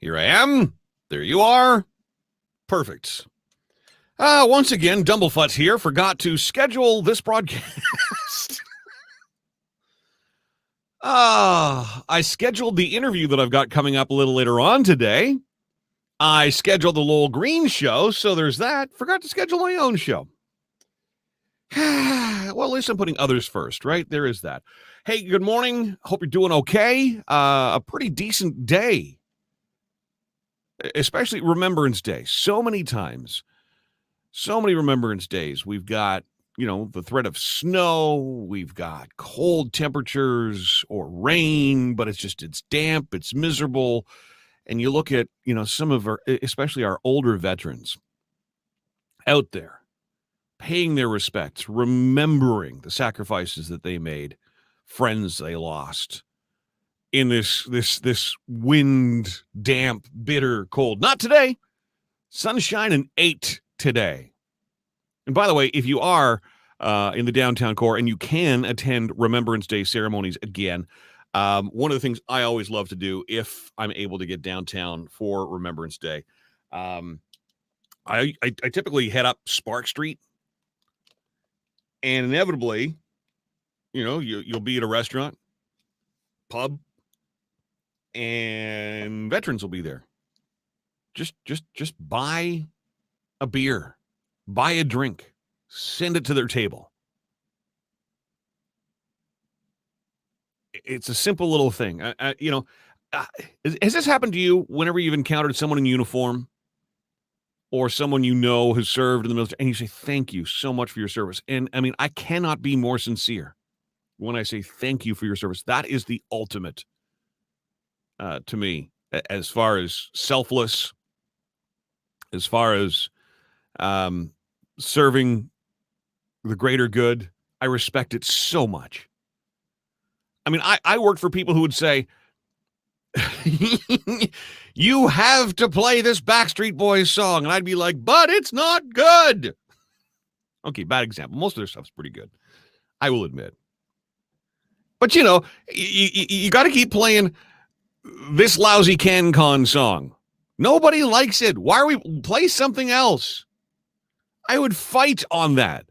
Here I am. There you are. Perfect. Once again, Dumblefuts here. Forgot to schedule this broadcast. I scheduled the interview that I've got coming up a little later on today. I scheduled the Lowell Green show, so there's that. Forgot to schedule my own show. Well, at least I'm putting others first, right? There is that. Hey, good morning. Hope you're doing okay. A pretty decent day, especially Remembrance Day. So many times, so many Remembrance Days. We've got, the threat of snow. We've got cold temperatures or rain, but it's damp, it's miserable. And you look at, some of our, especially our older veterans out there paying their respects, remembering the sacrifices that they made, friends they lost in this wind, damp, bitter cold. Not today. Sunshine and 8 today. And by the way, if you are in the downtown core and you can attend Remembrance Day ceremonies again, one of the things I always love to do if I'm able to get downtown for Remembrance Day, I typically head up Spark Street, and inevitably, you'll be at a restaurant, pub, and veterans will be there. Just buy a beer, buy a drink, send it to their table. It's a simple little thing. Has this happened to you whenever you've encountered someone in uniform or someone who's served in the military, and you say, thank you so much for your service? And I mean, I cannot be more sincere when I say thank you for your service. That is the ultimate to me, as far as selfless, as far as serving the greater good. I respect it so much. I mean, I worked for people who would say, you have to play this Backstreet Boys song. And I'd be like, but it's not good. Okay, bad example. Most of their stuff's pretty good, I will admit. But, you got to keep playing this lousy CanCon song. Nobody likes it. Why are we play something else? I would fight on that.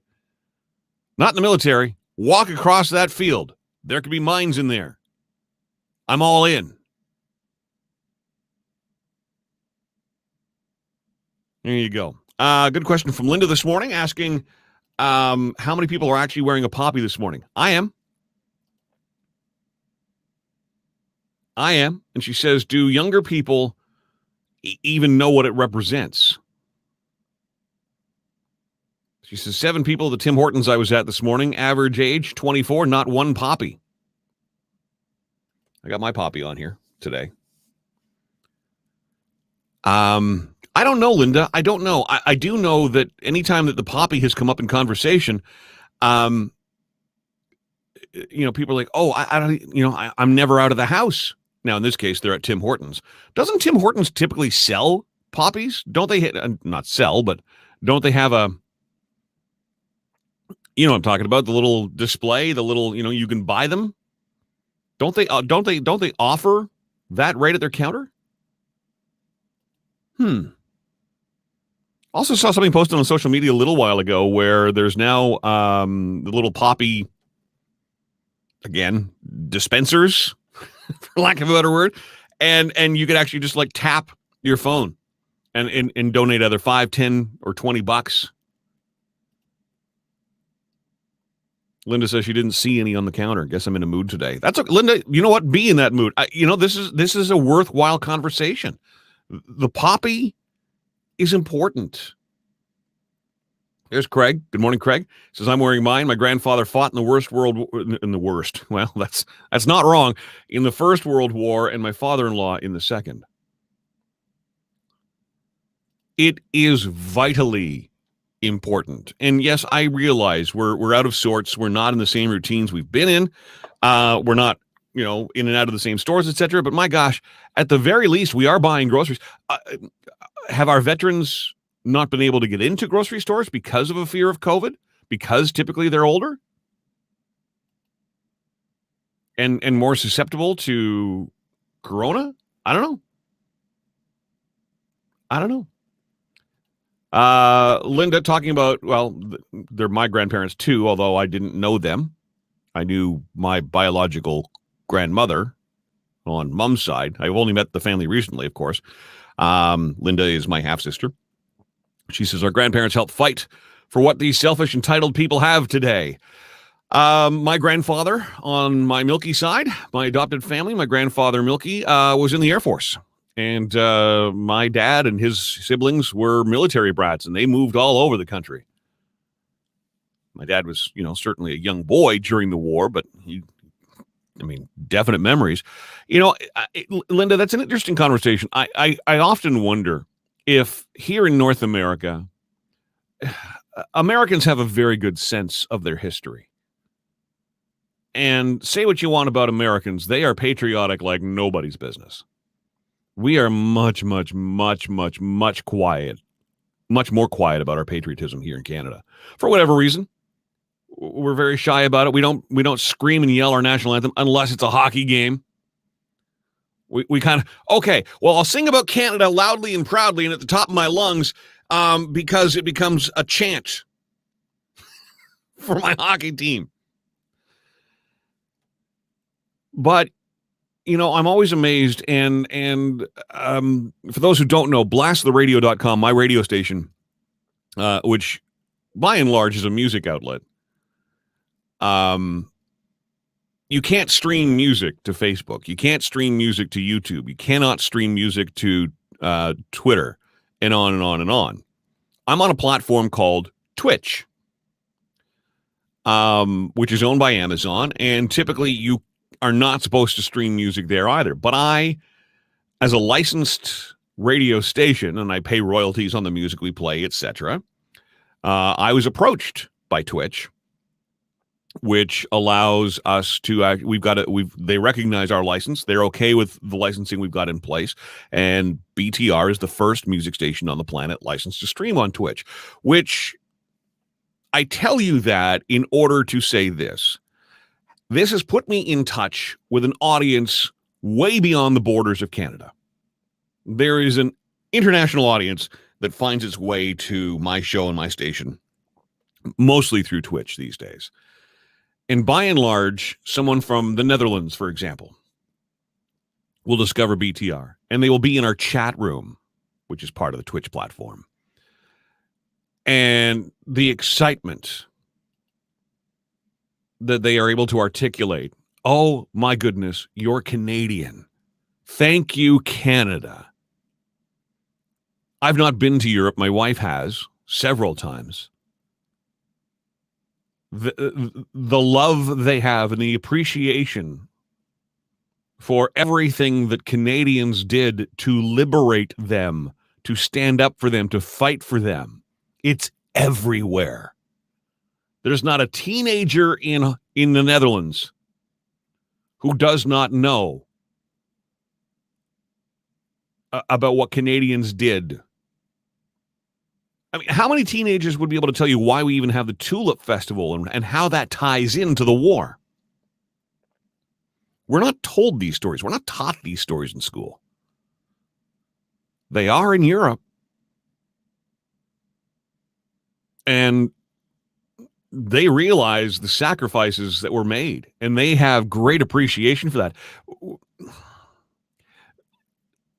Not in the military. Walk across that field. There could be mines in there. I'm all in. There you go. Good question from Linda this morning, asking how many people are actually wearing a poppy this morning. I am. And she says, do younger people even know what it represents? She says, 7 people at the Tim Hortons I was at this morning, average age 24, not one poppy. I got my poppy on here today. I don't know, Linda. I don't know. I do know that anytime that the poppy has come up in conversation, people are like, oh, I don't, I'm never out of the house. Now, in this case, they're at Tim Hortons. Doesn't Tim Hortons typically sell poppies? Don't they not sell, but don't they have a, what I'm talking about, the little display, the little, you can buy them? Don't they offer that right at their counter? Also saw something posted on social media a little while ago where there's now the little poppy, again, dispensers, for lack of a better word, and you could actually just like tap your phone and donate either $5, $10, or $20. Linda says she didn't see any on the counter. Guess I'm in a mood today. That's okay, Linda. You know what? Be in that mood. This is a worthwhile conversation. The poppy is important. There's Craig. Good morning, Craig. Says, I'm wearing mine. My grandfather fought in the worst well, that's not wrong. In the First World War, and my father-in-law in the Second. It is vitally important. And yes, I realize we're out of sorts. We're not in the same routines we've been in. We're not, in and out of the same stores, etc. But my gosh, at the very least, we are buying groceries. Have our veterans not been able to get into grocery stores because of a fear of COVID? Because typically they're older and more susceptible to corona? I don't know. I don't know. Linda talking about, well, they're my grandparents too, although I didn't know them. I knew my biological grandmother on mom's side. I've only met the family recently, of course. Linda is my half sister. She says our grandparents helped fight for what these selfish, entitled people have today. My grandfather on my Milky side, my adopted family, my grandfather Milky, was in the Air Force. And my dad and his siblings were military brats, and they moved all over the country. My dad was, certainly a young boy during the war, but definite memories. Linda, that's an interesting conversation. I often wonder if here in North America, Americans have a very good sense of their history. And say what you want about Americans, they are patriotic like nobody's business. We are much, much, much, much, much more quiet about our patriotism here in Canada. For whatever reason, we're very shy about it. We don't scream and yell our national anthem unless it's a hockey game. We kind of, okay, well, I'll sing about Canada loudly and proudly and at the top of my lungs because it becomes a chant for my hockey team. But, I'm always amazed. And for those who don't know, blasttheradio.com, my radio station, which by and large is a music outlet. You can't stream music to Facebook. You can't stream music to YouTube. You cannot stream music to Twitter, and on and on and on. I'm on a platform called Twitch, which is owned by Amazon, and typically you are not supposed to stream music there either. But I, as a licensed radio station, and I pay royalties on the music we play, etc., I was approached by Twitch, which allows us to they recognize our license. They're okay with the licensing we've got in place. And BTR is the first music station on the planet licensed to stream on Twitch, which I tell you that in order to say this. This has put me in touch with an audience way beyond the borders of Canada. There is an international audience that finds its way to my show and my station, mostly through Twitch these days. And by and large, someone from the Netherlands, for example, will discover BTR, and they will be in our chat room, which is part of the Twitch platform. And the excitement that they are able to articulate, oh my goodness, you're Canadian. Thank you, Canada. I've not been to Europe. My wife has several times. The love they have and the appreciation for everything that Canadians did to liberate them, to stand up for them, to fight for them. It's everywhere. There's not a teenager in the Netherlands who does not know about what Canadians did. I mean, how many teenagers would be able to tell you why we even have the Tulip Festival and how that ties into the war? We're not told these stories. We're not taught these stories in school. They are in Europe. And they realize the sacrifices that were made, and they have great appreciation for that.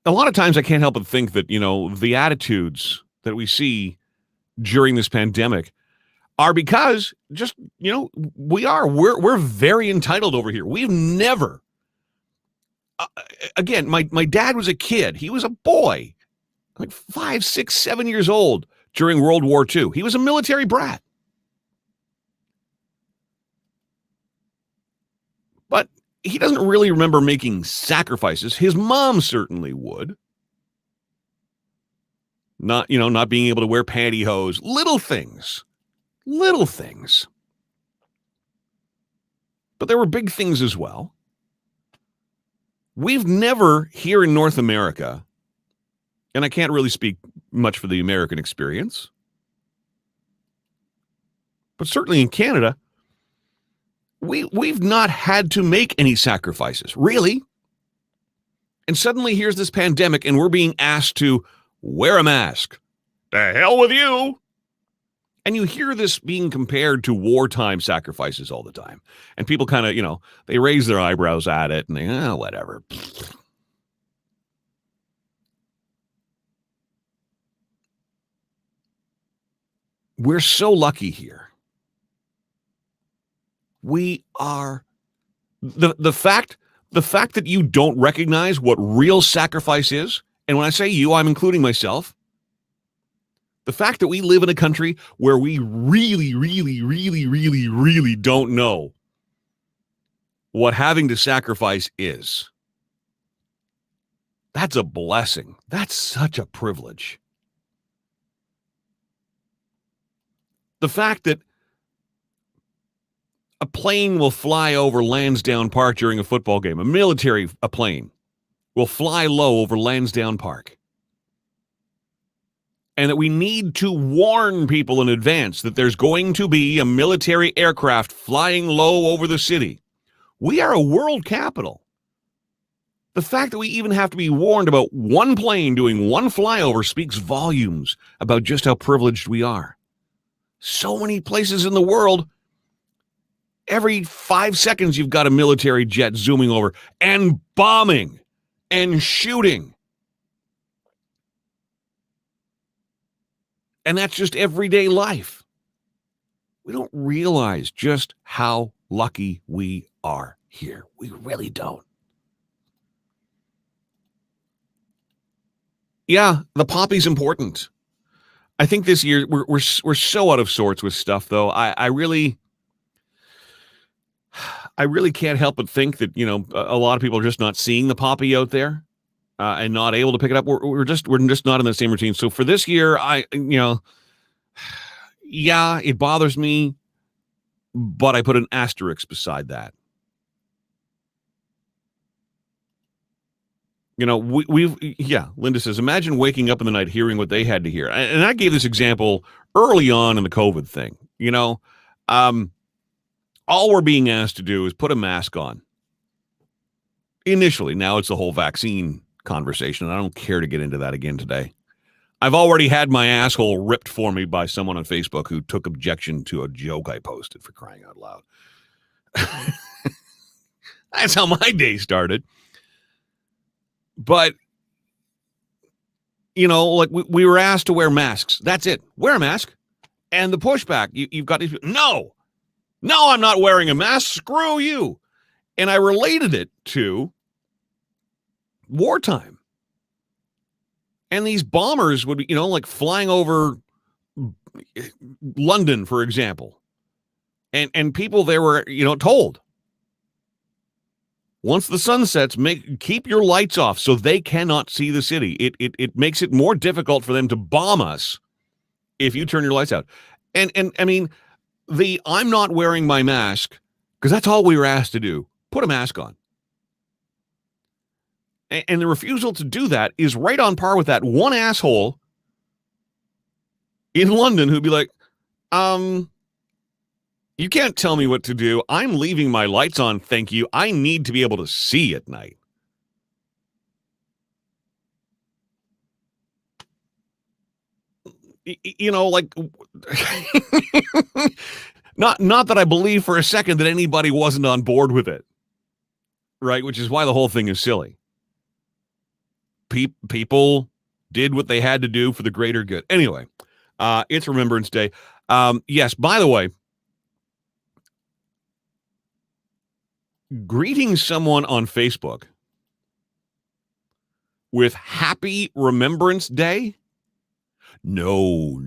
A lot of times I can't help but think that, the attitudes that we see during this pandemic are because just, we're very entitled over here. We've never, again, my dad was a kid. He was a boy, like 5, 6, 7 years old during World War II. He was a military brat. But he doesn't really remember making sacrifices. His mom certainly would. Not being able to wear pantyhose, little things. But there were big things as well. We've never, here in North America, and I can't really speak much for the American experience, but certainly in Canada, we've not had to make any sacrifices, really. And suddenly here's this pandemic, and we're being asked to wear a mask. The hell with you. And you hear this being compared to wartime sacrifices all the time. And people kind of, they raise their eyebrows at it and they, whatever. We're so lucky here. We are the fact that you don't recognize what real sacrifice is, and when I say you, I'm including myself. The fact that we live in a country where we really, really, really, really, really don't know what having to sacrifice is. That's a blessing. That's such a privilege. The fact that a plane will fly over Lansdowne Park during a football game, a plane will fly low over Lansdowne Park. And that we need to warn people in advance that there's going to be a military aircraft flying low over the city. We are a world capital. The fact that we even have to be warned about one plane doing one flyover speaks volumes about just how privileged we are. So many places in the world, every 5 seconds you've got a military jet zooming over and bombing and shooting. And that's just everyday life. We don't realize just how lucky we are here. We really don't. Yeah, the poppy's important. I think this year we're so out of sorts with stuff, though. I really can't help but think that a lot of people are just not seeing the poppy out there and not able to pick it up. We're just not in the same routine. So for this year, yeah, it bothers me, but I put an asterisk beside that. Linda says, imagine waking up in the night hearing what they had to hear. And I gave this example early on in the COVID thing. All we're being asked to do is put a mask on. Initially, now it's the whole vaccine conversation, and I don't care to get into that again today. I've already had my asshole ripped for me by someone on Facebook who took objection to a joke I posted, for crying out loud. That's how my day started. But, like we were asked to wear masks. That's it. Wear a mask. And the pushback, you've got these, no, I'm not wearing a mask. Screw you. And I related it to wartime. And these bombers would be, like flying over London, for example. And people there were, told, once the sun sets, keep your lights off so they cannot see the city. It makes it more difficult for them to bomb us if you turn your lights out. And I mean, I'm not wearing my mask, because that's all we were asked to do. Put a mask on. And the refusal to do that is right on par with that one asshole in London who'd be like, you can't tell me what to do. I'm leaving my lights on, thank you. I need to be able to see at night. Like, not that I believe for a second that anybody wasn't on board with it, right? Which is why the whole thing is silly. People did what they had to do for the greater good. Anyway, it's Remembrance Day. Yes, by the way, greeting someone on Facebook with Happy Remembrance Day? No.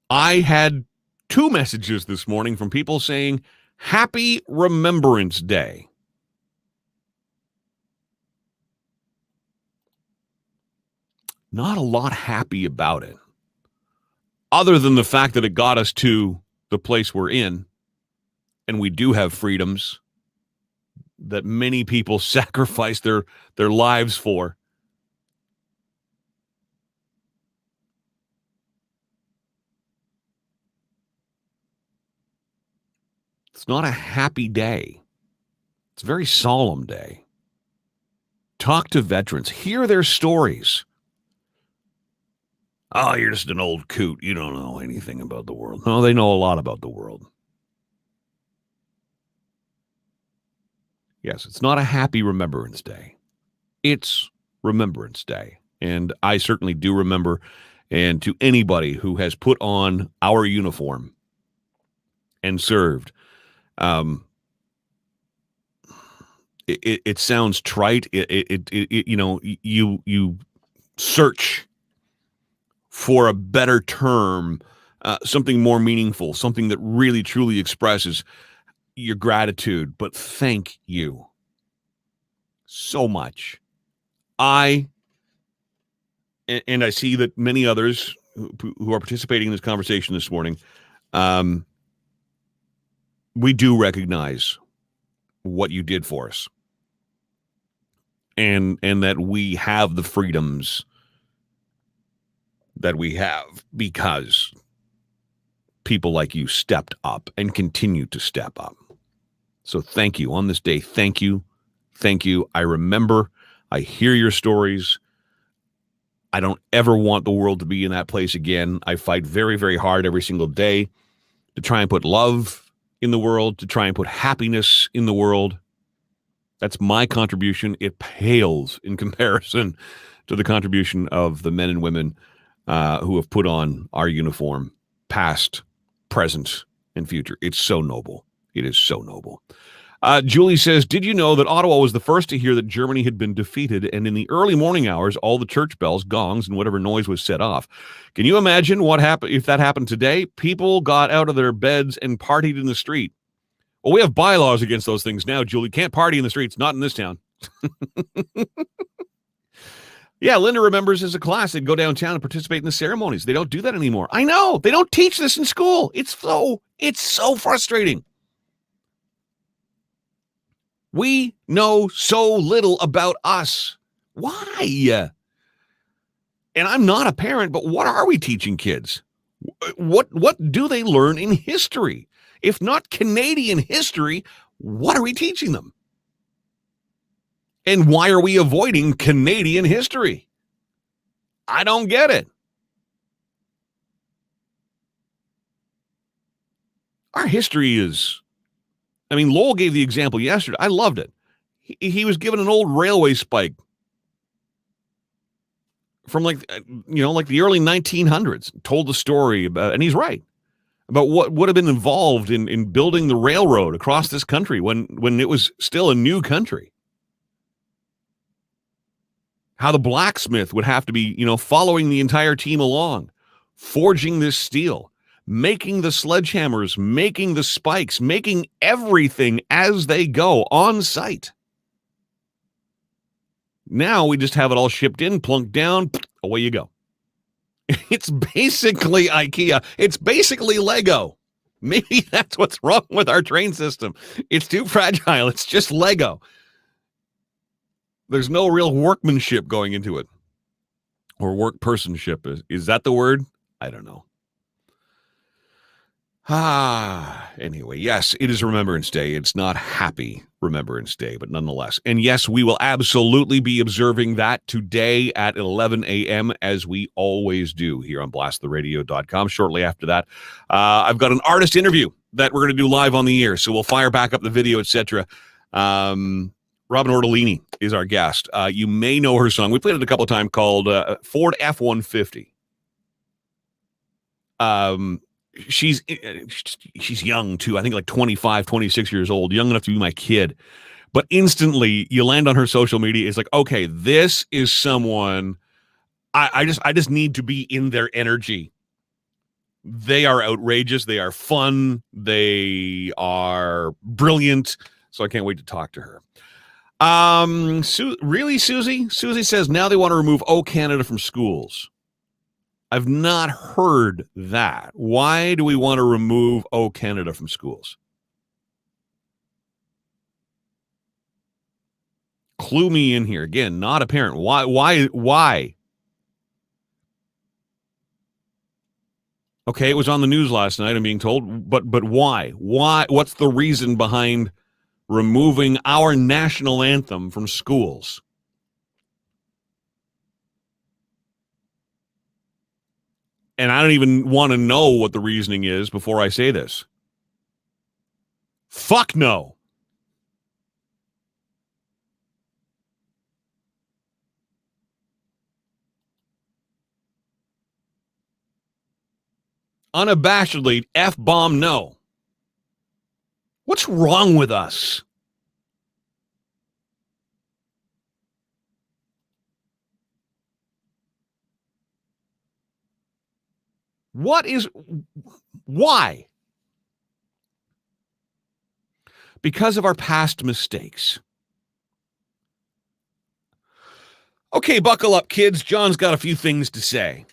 I had 2 messages this morning from people saying Happy Remembrance Day. Not a lot happy about it, other than the fact that it got us to the place we're in, and we do have freedoms that many people sacrifice their lives for. It's not a happy day. It's a very solemn day. Talk to veterans. Hear their stories. Oh, you're just an old coot. You don't know anything about the world. No, they know a lot about the world. Yes, it's not a happy Remembrance Day. It's Remembrance Day. And I certainly do remember, and to anybody who has put on our uniform and served, it sounds trite. You search for a better term, something more meaningful, something that really truly expresses your gratitude. But thank you so much. I see that many others who are participating in this conversation this morning, we do recognize what you did for us, and that we have the freedoms that we have because people like you stepped up and continue to step up. So thank you on this day. Thank you. Thank you. I remember, I hear your stories. I don't ever want the world to be in that place again. I fight very, very hard every single day to try and put love in the world, to try and put happiness in the world. That's my contribution. It pales in comparison to the contribution of the men and women who have put on our uniform, past, present, and future. It's so noble. It is so noble. Julie says, did you know that Ottawa was the first to hear that Germany had been defeated, and in the early morning hours, all the church bells, gongs, and whatever noise was set off? Can you imagine what happened if that happened today? People got out of their beds and partied in the street. Well, we have bylaws against those things now, Julie. Can't party in the streets, not in this town. Yeah, Linda remembers as a class, they'd go downtown and participate in the ceremonies. They don't do that anymore. I know. They don't teach this in school. It's so frustrating. We know so little about us. Why? And I'm not a parent, but what are we teaching kids? What do they learn in history? If not Canadian history, what are we teaching them? And why are we avoiding Canadian history? I don't get it. Our history is, Lowell gave the example yesterday. I loved it. He was given an old railway spike from like the early 1900s, told the story about, and he's right, about what would have been involved in building the railroad across this country when it was still a new country. How the blacksmith would have to be, following the entire team along, forging this steel, making the sledgehammers, making the spikes, making everything as they go on site. Now we just have it all shipped in, plunked down, away you go. It's basically IKEA. It's basically Lego. Maybe that's what's wrong with our train system. It's too fragile. It's just Lego. There's no real workmanship going into it. Or workpersonship. Is that the word? I don't know. Anyway, yes, it is Remembrance Day. It's not Happy Remembrance Day, but nonetheless. And yes, we will absolutely be observing that today at 11 a.m. as we always do here on blasttheradio.com. Shortly after that, I've got an artist interview that we're going to do live on the air, so we'll fire back up the video, etc. Robin Ortolini is our guest. You may know her song. We played it a couple of times, called Ford F-150. She's young too. I think like 25, 26 years old, young enough to be my kid. But instantly you land on her social media. It's like, okay, this is someone I just need to be in their energy. They are outrageous. They are fun. They are brilliant. So I can't wait to talk to her. Really, Susie? Susie says now they want to remove O Canada from schools. I've not heard that. Why do we want to remove O Canada from schools? Clue me in here. Again, not a parent. Why? Okay, it was on the news last night, I'm being told, but why? Why? What's the reason behind removing our national anthem from schools. And I don't even want to know what the reasoning is before I say this. Fuck no. Unabashedly, F-bomb no. What's wrong with us? Why? Because of our past mistakes. Okay, buckle up, kids. John's got a few things to say.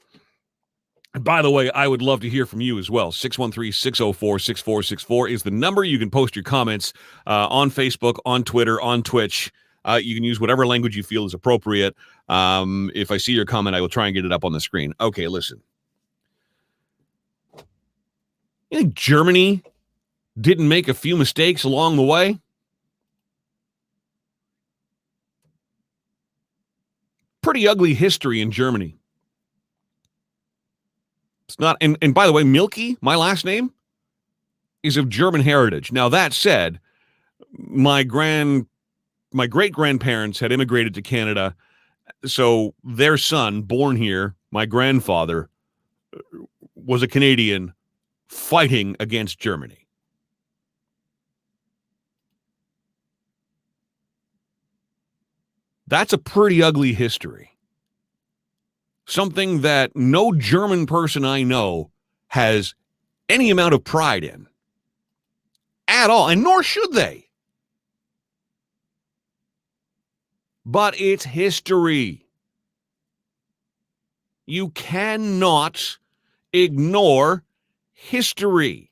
And by the way, I would love to hear from you as well. 613-604-6464 is the number. You can post your comments on Facebook, on Twitter, on Twitch. You can use whatever language you feel is appropriate. If I see your comment, I will try and get it up on the screen. Okay, listen. You think Germany didn't make a few mistakes along the way? Pretty ugly history in Germany. It's not, and by the way, Milky, my last name, is of German heritage. Now, that said, my great-grandparents had immigrated to Canada, so their son, born here, my grandfather, was a Canadian fighting against Germany. That's a pretty ugly history. Something that no German person I know has any amount of pride in at all, and nor should they. But it's history. You cannot ignore history.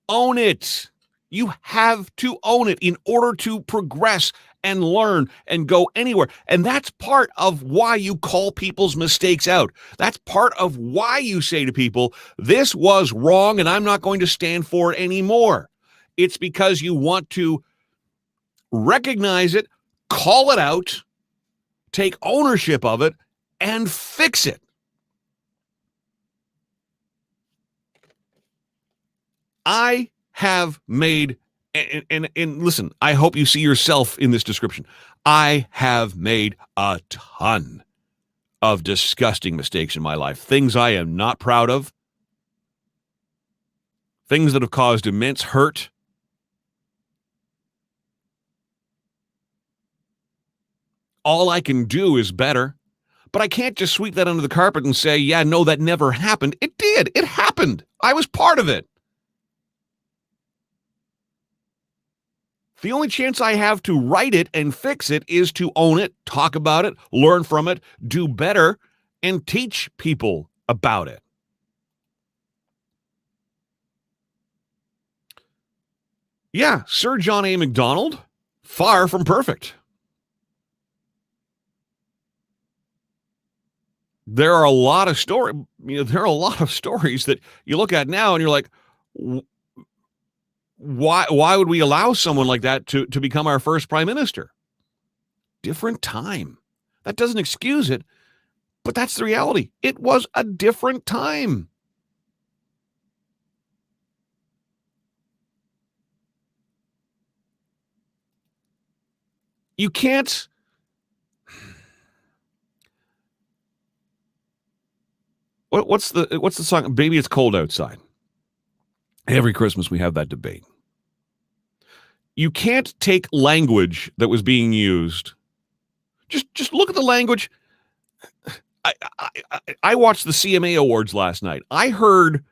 Own it. You have to own it in order to progress and learn and go anywhere. And that's part of why you call people's mistakes out. That's part of why you say to people, this was wrong and I'm not going to stand for it anymore. It's because you want to recognize it, call it out, take ownership of it, and fix it. I have made, and listen, I hope you see yourself in this description. I have made a ton of disgusting mistakes in my life, things I am not proud of, things that have caused immense hurt. All I can do is better, but I can't just sweep that under the carpet and say, yeah, no, that never happened. It did. It happened. I was part of it. The only chance I have to right it and fix it is to own it, talk about it, learn from it, do better, and teach people about it. Yeah, Sir John A. Macdonald, far from perfect. There are a lot of stories that you look at now and you're like, why would we allow someone like that to become our first prime minister? Different time. That doesn't excuse it, but that's the reality. It was a different time. You can't. What's the song? Baby, It's Cold Outside. Every Christmas we have that debate. You can't take language that was being used. Just look at the language. I watched the CMA Awards last night. I heard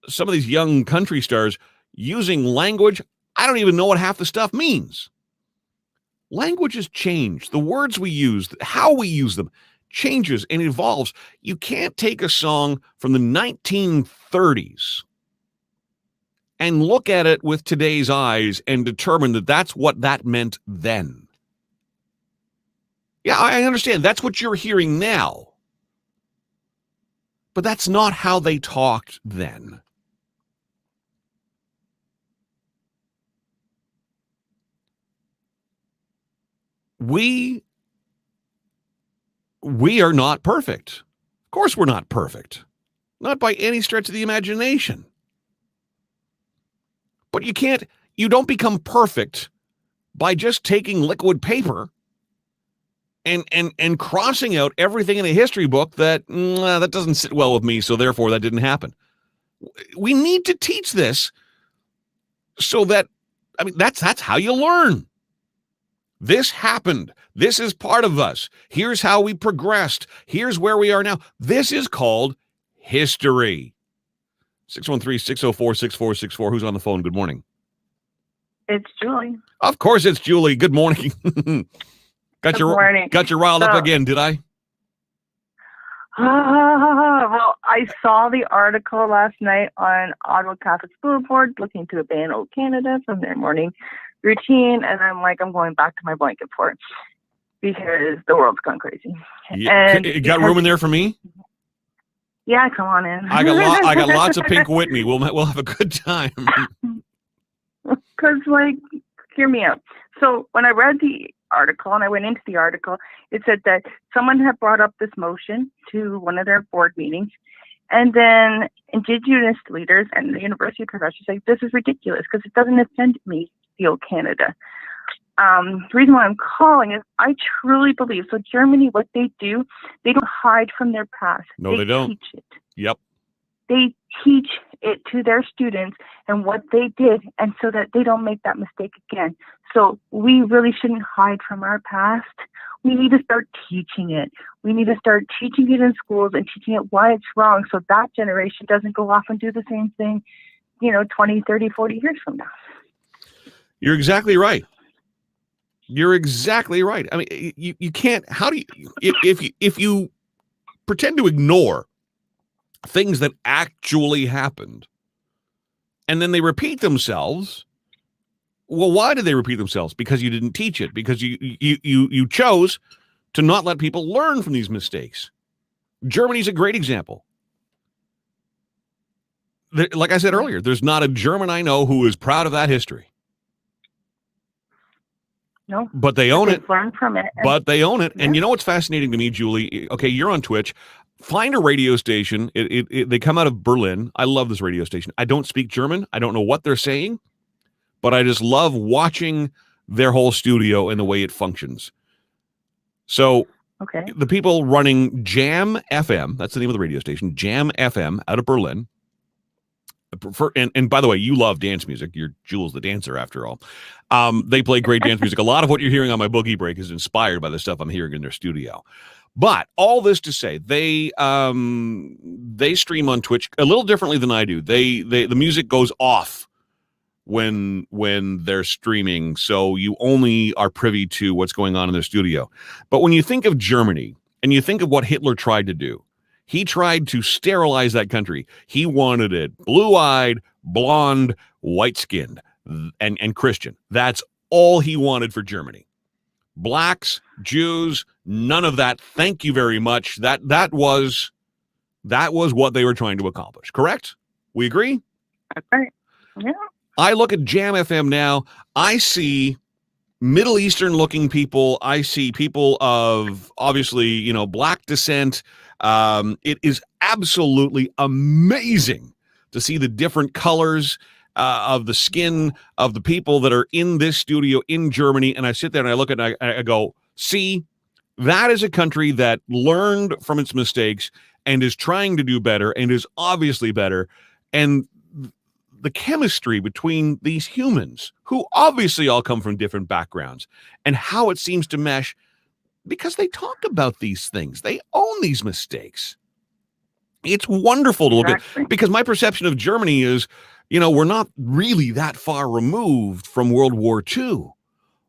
some of these young country stars using language. I don't even know what half the stuff means. Language has changed. The words we use, how we use them, changes and evolves. You can't take a song from the 1930s and look at it with today's eyes and determine that that's what that meant then. Yeah, I understand. That's what you're hearing now. But that's not how they talked then. we are not perfect. Of course we're not perfect. Not by any stretch of the imagination. But you don't become perfect by just taking liquid paper and crossing out everything in a history book that doesn't sit well with me, so therefore that didn't happen. We need to teach this so that, that's how you learn. This happened. This is part of us. Here's how we progressed. Here's where we are now. This is called history. 613-604-6464. Who's on the phone? Good morning. It's Julie. Of course it's Julie. Good morning. Got you riled up again, did I? Well, I saw the article last night on Ottawa Catholic School Board looking to ban Old Canada from their morning routine, and I'm like, I'm going back to my blanket fort because the world's gone crazy. Yeah, and you got room in there for me? Yeah, come on in. I got lots of Pink Whitney. We'll have a good time. Because, hear me out. So when I read the article and I went into the article, it said that someone had brought up this motion to one of their board meetings, and then Indigenous leaders and the university professors say, this is ridiculous because it doesn't offend me, the old Canada. The reason why I'm calling is I truly believe, so Germany, what they do, they don't hide from their past. No, they don't. Teach it. Yep. They teach it to their students and what they did, and so that they don't make that mistake again. So we really shouldn't hide from our past. We need to start teaching it. We need to start teaching it in schools and teaching it why it's wrong, so that generation doesn't go off and do the same thing, 20, 30, 40 years from now. You're exactly right. You're exactly right. I mean, you can't, how do you, if you pretend to ignore things that actually happened and then they repeat themselves, well, why did they repeat themselves? Because you didn't teach it, because you chose to not let people learn from these mistakes. Germany's a great example. Like I said earlier, there's not a German I know who is proud of that history. No, but they own it. Learn from it. But they own it. Yeah. And you know what's fascinating to me, Julie? Okay, you're on Twitch. Find a radio station. They come out of Berlin. I love this radio station. I don't speak German. I don't know what they're saying, but I just love watching their whole studio and the way it functions. So the people running Jam FM, that's the name of the radio station, Jam FM out of Berlin. And by the way, you love dance music. You're Jules the dancer, after all. They play great dance music. A lot of what you're hearing on my boogie break is inspired by the stuff I'm hearing in their studio. But all this to say, they stream on Twitch a little differently than I do. The music goes off when they're streaming, so you only are privy to what's going on in their studio. But when you think of Germany and you think of what Hitler tried to do, he tried to sterilize that country. He wanted it blue-eyed, blonde, white-skinned, and Christian. That's all he wanted for Germany. Blacks, Jews, none of that. Thank you very much. That was what they were trying to accomplish. Correct? We agree? Okay. Yeah. I look at Jam FM now. I see Middle Eastern looking people. I see people of obviously, black descent. It is absolutely amazing to see the different colors of the skin of the people that are in this studio in Germany. And I sit there and I look at it and I go, see, that is a country that learned from its mistakes and is trying to do better and is obviously better. And the chemistry between these humans, who obviously all come from different backgrounds, and how it seems to mesh, because they talk about these things. They own these mistakes. It's wonderful to look at, because my perception of Germany is, we're not really that far removed from World War II.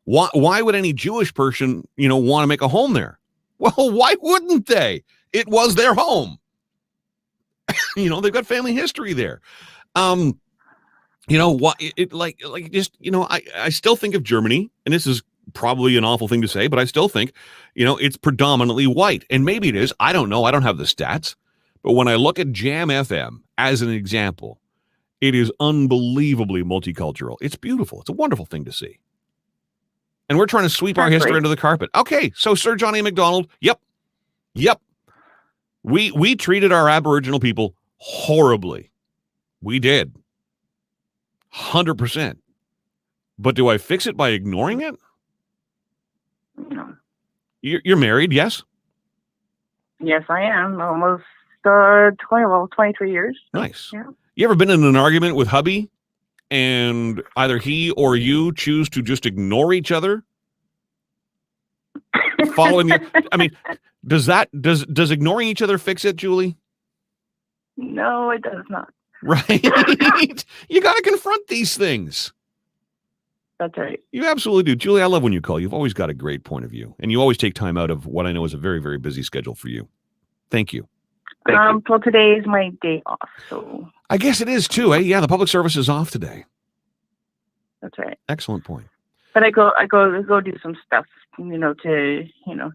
Why would any Jewish person, want to make a home there? Well, why wouldn't they? It was their home. They've got family history there. I still think of Germany, and this is probably an awful thing to say, but I still think, it's predominantly white. And maybe it is. I don't know. I don't have the stats. But when I look at Jam FM as an example, it is unbelievably multicultural. It's beautiful. It's a wonderful thing to see. And we're trying to sweep our history under the carpet. Okay, so Sir John A. Macdonald, yep. We treated our Aboriginal people horribly. We did. 100%. But do I fix it by ignoring it? No. You're married, yes? Yes, I am. Almost 23 years. Nice. Yeah. You ever been in an argument with hubby and either he or you choose to just ignore each other? Following you? I mean, does ignoring each other fix it, Julie? No, it does not. Right? You got to confront these things. That's right. You absolutely do. Julie, I love when you call. You've always got a great point of view. And you always take time out of what I know is a very, very busy schedule for you. Thank you. Well, today is my day off, so. I guess it is too, eh? Yeah, the public service is off today. That's right. Excellent point. But I go do some stuff, to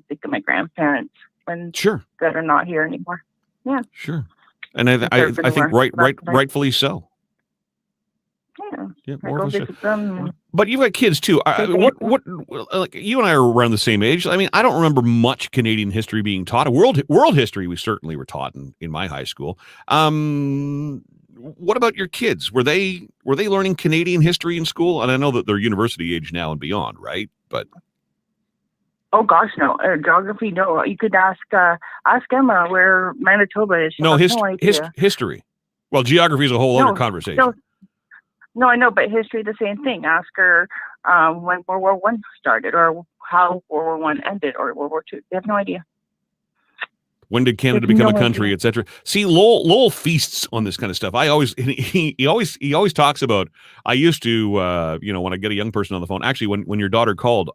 think of my grandparents that are not here anymore. Yeah. Sure. And I think rightfully so. Yeah, more of a. But you've got kids too. What like you and I are around the same age. I mean, I don't remember much Canadian history being taught. World history we certainly were taught in my high school. What about your kids? Were they learning Canadian history in school? And I know that they're university age now and beyond, right? But oh gosh, no. Geography, no. You could ask Emma where Manitoba is. No, history. Well, geography is a whole other conversation. No, I know, but history, the same thing. Ask her when World War I started, or how World War I ended, or World War II. They have no idea. When did Canada become a country, etc.? See, Lowell feasts on this kind of stuff. He always talks about. I used to, when I get a young person on the phone. Actually, when your daughter called,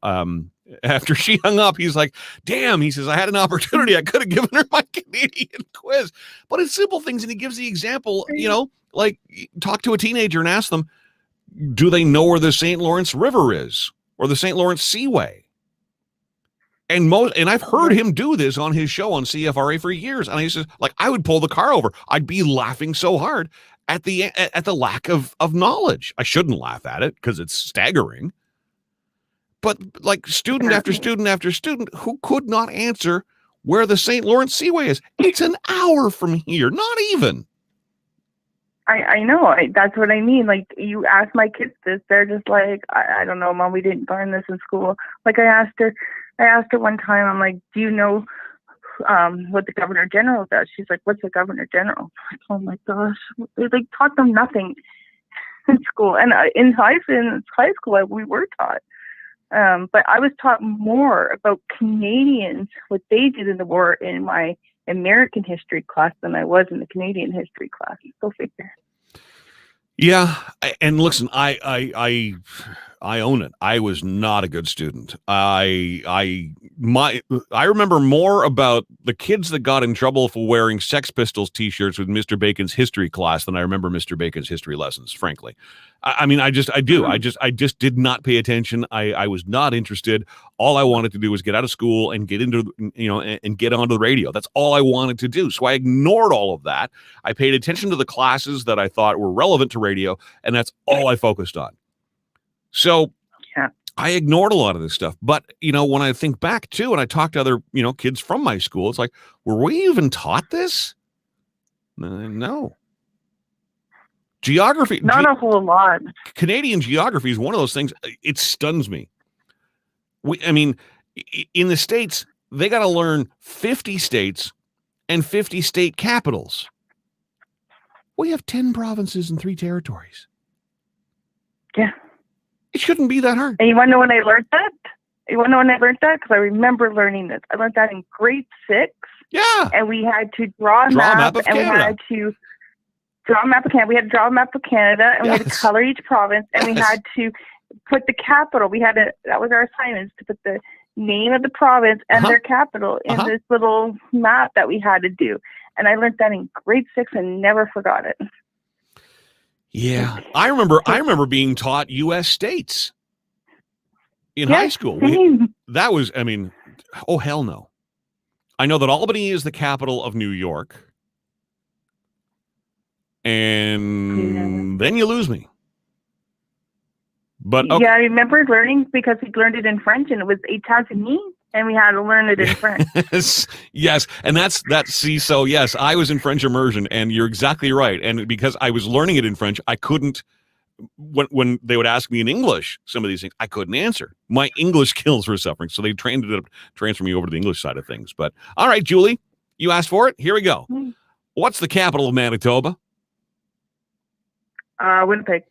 after she hung up, he's like, "Damn," he says, "I had an opportunity. I could have given her my Canadian quiz." But it's simple things, and he gives the example. Like talk to a teenager and ask them, do they know where the St. Lawrence River is or the St. Lawrence Seaway? And I've heard him do this on his show on CFRA for years. And he says, like, I would pull the car over. I'd be laughing so hard at the lack of knowledge. I shouldn't laugh at it because it's staggering. But like student after student after student who could not answer where the St. Lawrence Seaway is. It's an hour from here, not even. I know. That's what I mean. Like, you ask my kids this, they're just like, I don't know, Mom, we didn't learn this in school. Like, I asked her one time, I'm like, do you know what the Governor General does? She's like, what's the Governor General? Oh my gosh. They taught them nothing in school. And in high school, we were taught. But I was taught more about Canadians, what they did in the war, in my American history class than I was in the Canadian history class. Go figure. Yeah, and listen, I own it. I was not a good student. I remember more about the kids that got in trouble for wearing Sex Pistols t-shirts with Mr. Bacon's history class than I remember Mr. Bacon's history lessons, frankly. I just did not pay attention. I was not interested. All I wanted to do was get out of school and get into, and get onto the radio. That's all I wanted to do. So I ignored all of that. I paid attention to the classes that I thought were relevant to radio, and that's all I focused on. So I ignored a lot of this stuff. But, when I think back too, and I talk to other, kids from my school, it's like, were we even taught this? No. Geography. Not a whole lot. Canadian geography is one of those things. It stuns me. In the States, they got to learn 50 states and 50 state capitals. We have 10 provinces and 3 territories. Yeah. It shouldn't be that hard. And you want to know when I learned that? Because I remember learning this. I learned that in grade 6. Yeah. And we had to draw a map of Canada. We had to draw a map of Canada. We had to draw a map of Canada, and we had to color each province, and we had to put the capital. That was our assignment, to put the name of the province and their capital in this little map that we had to do. And I learned that in grade 6 and never forgot it. Yeah. I remember being taught U.S. states in high school. That was, oh, hell no. I know that Albany is the capital of New York. And then you lose me. But okay. Yeah, I remember learning because we learned it in French, and it was États-Unis, and we had to learn it in French. Yes, and that's see. So yes, I was in French immersion, and you're exactly right. And because I was learning it in French, I couldn't. When they would ask me in English some of these things, I couldn't answer. My English skills were suffering, so they ended up transferring me over to the English side of things. But all right, Julie, you asked for it. Here we go. What's the capital of Manitoba? Winnipeg.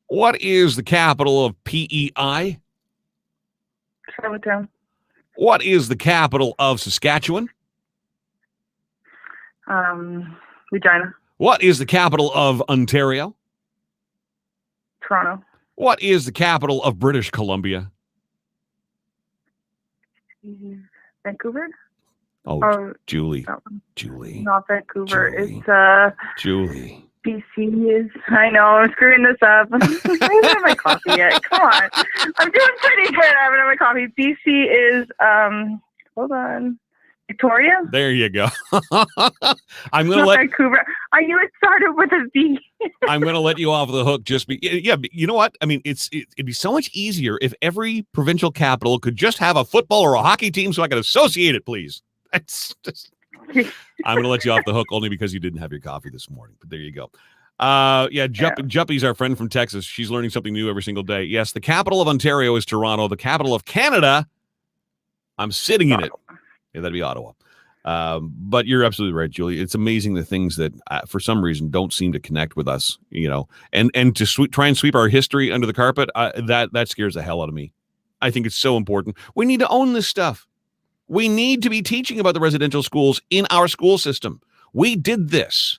What is the capital of PEI? Charlottetown. What is the capital of Saskatchewan? Regina. What is the capital of Ontario? Toronto. What is the capital of British Columbia? Vancouver? Oh, Julie. Julie. Not Vancouver. Julie. It's Julie. BC is. I know, I'm screwing this up. I haven't had my coffee yet. Come on. I'm doing pretty good. I haven't had my coffee. BC is, hold on. Victoria? There you go. I'm going to let Vancouver. I knew it started with a V. I'm going to let you off the hook. Yeah. You know what? I mean, it'd be so much easier if every provincial capital could just have a football or a hockey team, so I could associate it, please. That's just. I'm going to let you off the hook only because you didn't have your coffee this morning. But there you go. Juppy's our friend from Texas. She's learning something new every single day. Yes, the capital of Ontario is Toronto. The capital of Canada, I'm sitting in it. Yeah, that'd be Ottawa. But you're absolutely right, Julie. It's amazing the things that, for some reason, don't seem to connect with us, and to try and sweep our history under the carpet, that scares the hell out of me. I think it's so important. We need to own this stuff. We need to be teaching about the residential schools in our school system. We did this.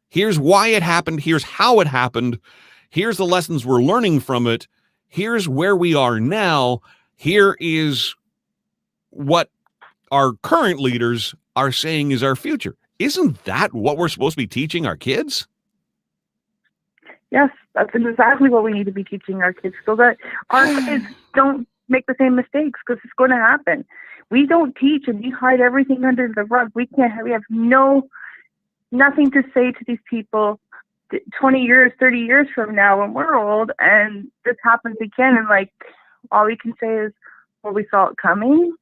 Here's why it happened. Here's how it happened. Here's the lessons we're learning from it. Here's where we are now. Here is what our current leaders are saying is our future. Isn't that what we're supposed to be teaching our kids? Yes, that's exactly what we need to be teaching our kids, so that our kids don't make the same mistakes, because it's going to happen. We don't teach, and we hide everything under the rug. We have nothing to say to these people 20 years, 30 years from now when we're old, and this happens again, and all we can say is, well, we saw it coming.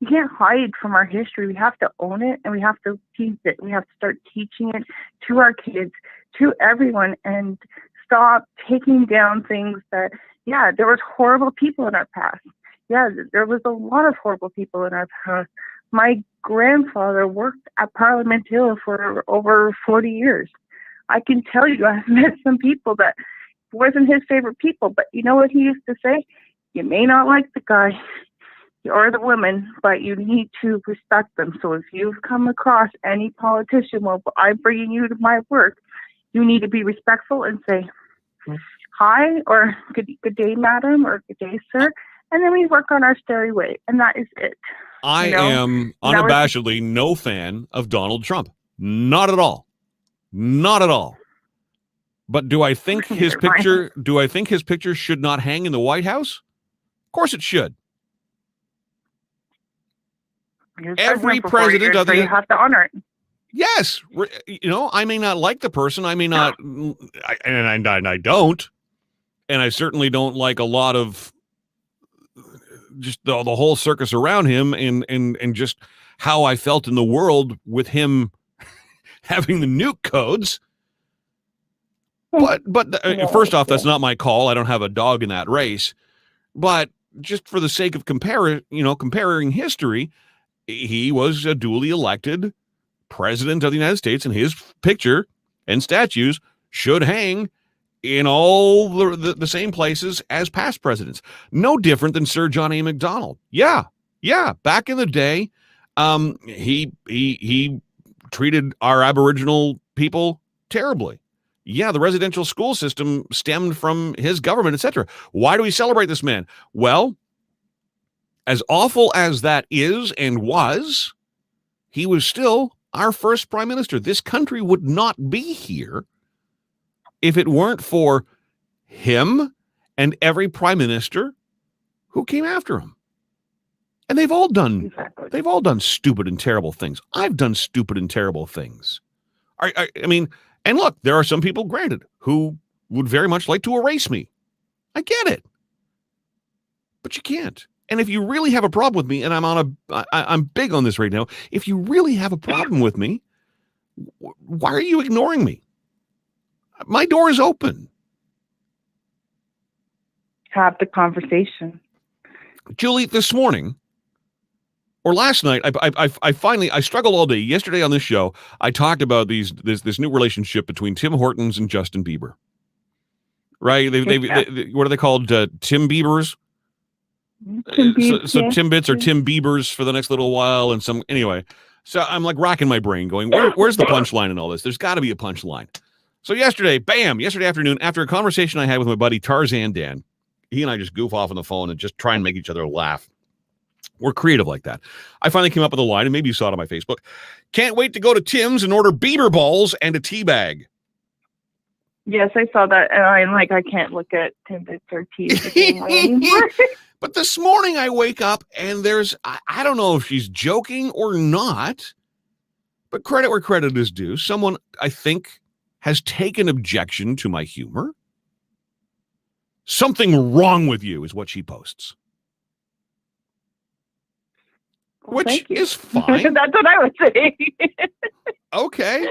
You can't hide from our history. We have to own it, and we have to teach it. We have to start teaching it to our kids, to everyone, and stop taking down things that, there was horrible people in our past. Yeah, there was a lot of horrible people in our past. My grandfather worked at Parliament Hill for over 40 years. I can tell you, I've met some people that wasn't his favorite people, but you know what he used to say? You may not like the guy or the woman, but you need to respect them. So if you've come across any politician while I'm bringing you to my work, you need to be respectful and say, hi, or good day, madam, or good day, sir. And then we work on our stairway, and that is it. I am unabashedly no fan of Donald Trump. Not at all. Not at all. But do I think his picture should not hang in the White House? Of course it should. Every president of the you have to honor it. Yes, I may not like the person. I may not, and I don't, and I certainly don't like a lot of just the whole circus around him, and just how I felt in the world with him having the nuke codes. But first off, that's not my call. I don't have a dog in that race. But just for the sake of comparing history, he was a duly elected president of the United States, and his picture and statues should hang in all the same places as past presidents. No different than Sir John A. Macdonald. Yeah. Back in the day, he treated our Aboriginal people terribly. Yeah, the residential school system stemmed from his government, etc. Why do we celebrate this man? Well, as awful as that is and was, he was still our first prime minister. This country would not be here if it weren't for him and every prime minister who came after him. And they've all done stupid and terrible things. I've done stupid and terrible things. I mean, and look, there are some people, granted, who would very much like to erase me. I get it. But you can't. And if you really have a problem with me, and I'm big on this right now, if you really have a problem with me, why are you ignoring me? My door is open. Have the conversation. Julie, this morning or last night, I finally struggled all day. Yesterday on this show, I talked about this new relationship between Tim Hortons and Justin Bieber. Right? What are they called? Tim Biebers? So Timbits or Tim Biebers for the next little while, and anyway. So I'm like racking my brain, going, where's the punchline in all this? There's got to be a punchline. So yesterday afternoon, after a conversation I had with my buddy Tarzan Dan, he and I just goof off on the phone and just try and make each other laugh. We're creative like that. I finally came up with a line, and maybe you saw it on my Facebook. Can't wait to go to Tim's and order Bieber balls and a tea bag. Yes, I saw that, and I'm like, I can't look at Timbits or tea the same way anymore. But this morning I wake up and I don't know if she's joking or not, but credit where credit is due. Someone, I think, has taken objection to my humor. Something wrong with you is what she posts. Well, which is fine. That's what I was saying. Okay.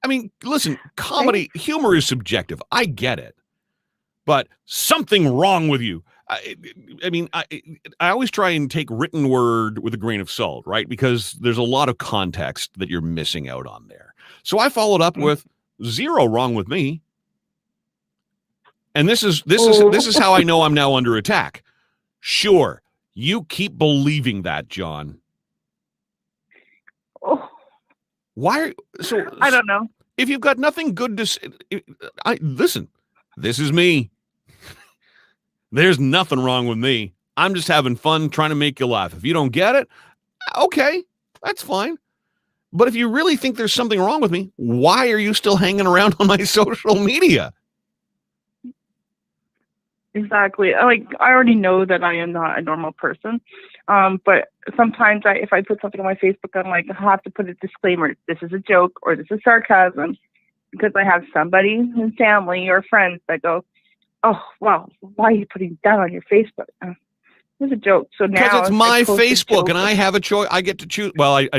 I mean, listen, comedy, humor is subjective. I get it. But something wrong with you. I always try and take written word with a grain of salt, right? Because there's a lot of context that you're missing out on there. So I followed up with zero wrong with me. And this is how I know I'm now under attack. Sure, you keep believing that, John. Oh. Why? So I don't know. If you've got nothing good to say, listen. This is me. There's nothing wrong with me. I'm just having fun trying to make you laugh. If you don't get it, okay, that's fine. But if you really think there's something wrong with me, why are you still hanging around on my social media? Exactly. I already know that I am not a normal person. But sometimes if I put something on my Facebook, I'm like, I have to put a disclaimer. This is a joke or this is sarcasm, because I have somebody in family or friends that go, oh, wow, why are you putting that on your Facebook? It's a joke. So now because it's my Facebook and I have a choice. I get to choose. Well, I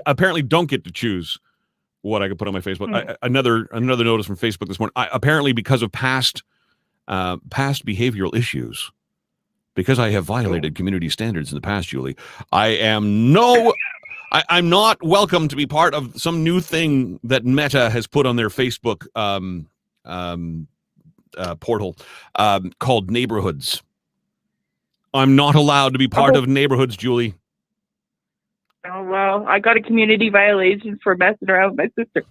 apparently don't get to choose what I could put on my Facebook. Another notice from Facebook this morning. Apparently, because of past behavioral issues, because I have violated community standards in the past, Julie, I'm not welcome to be part of some new thing that Meta has put on their Facebook portal called Neighborhoods. I'm not allowed to be part of Neighborhoods, Julie. Oh, well, I got a community violation for messing around with my sister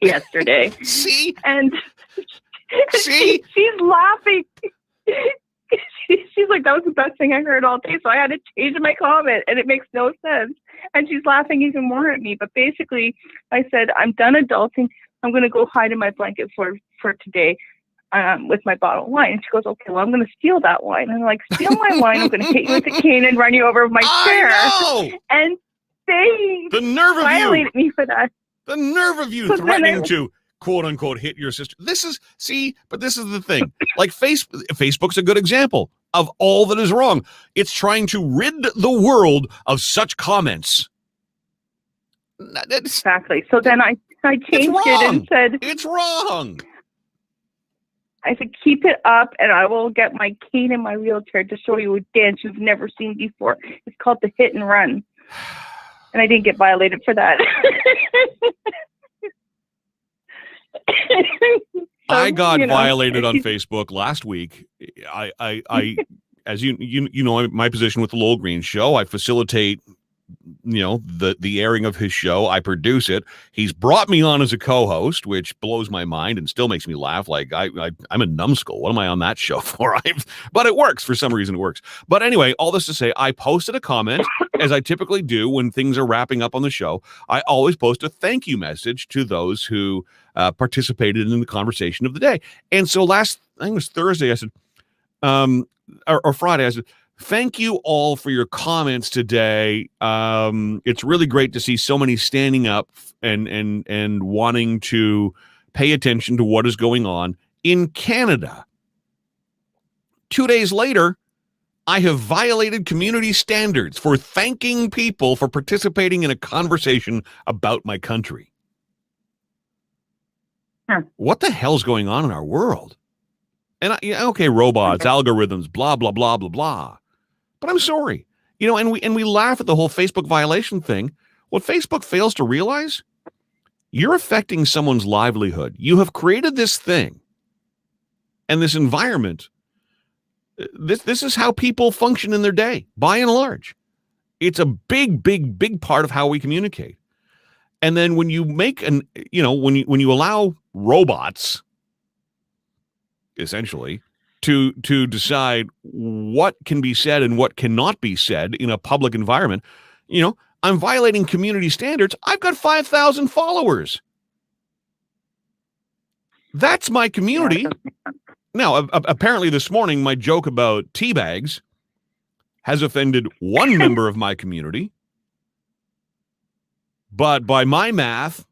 yesterday. See? And see? She's laughing. She's like, that was the best thing I heard all day. So I had to change my comment, and it makes no sense. And she's laughing even more at me. But basically, I said, I'm done adulting. I'm going to go hide in my blanket for today with my bottle of wine. And she goes, okay, well, I'm going to steal that wine. And I'm like, steal my wine. I'm going to hit you with a cane and run you over with my chair. I know! And they violated me for that. The nerve of you threatening to quote unquote hit your sister. But this is the thing. Like Facebook's a good example of all that is wrong. It's trying to rid the world of such comments. Exactly. So then I changed it and said, it's wrong. I said, keep it up and I will get my cane and my wheelchair to show you a dance you've never seen before. It's called the hit and run. And I didn't get violated for that. I got violated on Facebook last week. I as you know, my position with the Lowell Green Show, I facilitate, the airing of his show. I produce it. He's brought me on as a co-host, which blows my mind and still makes me laugh. Like I'm a numbskull. What am I on that show for? But it works. For some reason it works. But anyway, all this to say, I posted a comment, as I typically do when things are wrapping up on the show. I always post a thank you message to those who participated in the conversation of the day. And so I think it was Thursday, I said, or Friday, I said, thank you all for your comments today. It's really great to see so many standing up and wanting to pay attention to what is going on in Canada. 2 days later, I have violated community standards for thanking people for participating in a conversation about my country. What the hell's going on in our world? And okay, robots, algorithms, blah, blah, blah, blah, blah. But I'm sorry. And we laugh at the whole Facebook violation thing. What Facebook fails to realize, you're affecting someone's livelihood. You have created this thing and this environment. This is how people function in their day, by and large. It's a big, big, big part of how we communicate. And then when you make when you allow robots, essentially, to decide what can be said and what cannot be said in a public environment, I'm violating community standards. I've got 5,000 followers. That's my community. Now, apparently this morning, my joke about tea bags has offended one member of my community. But by my math,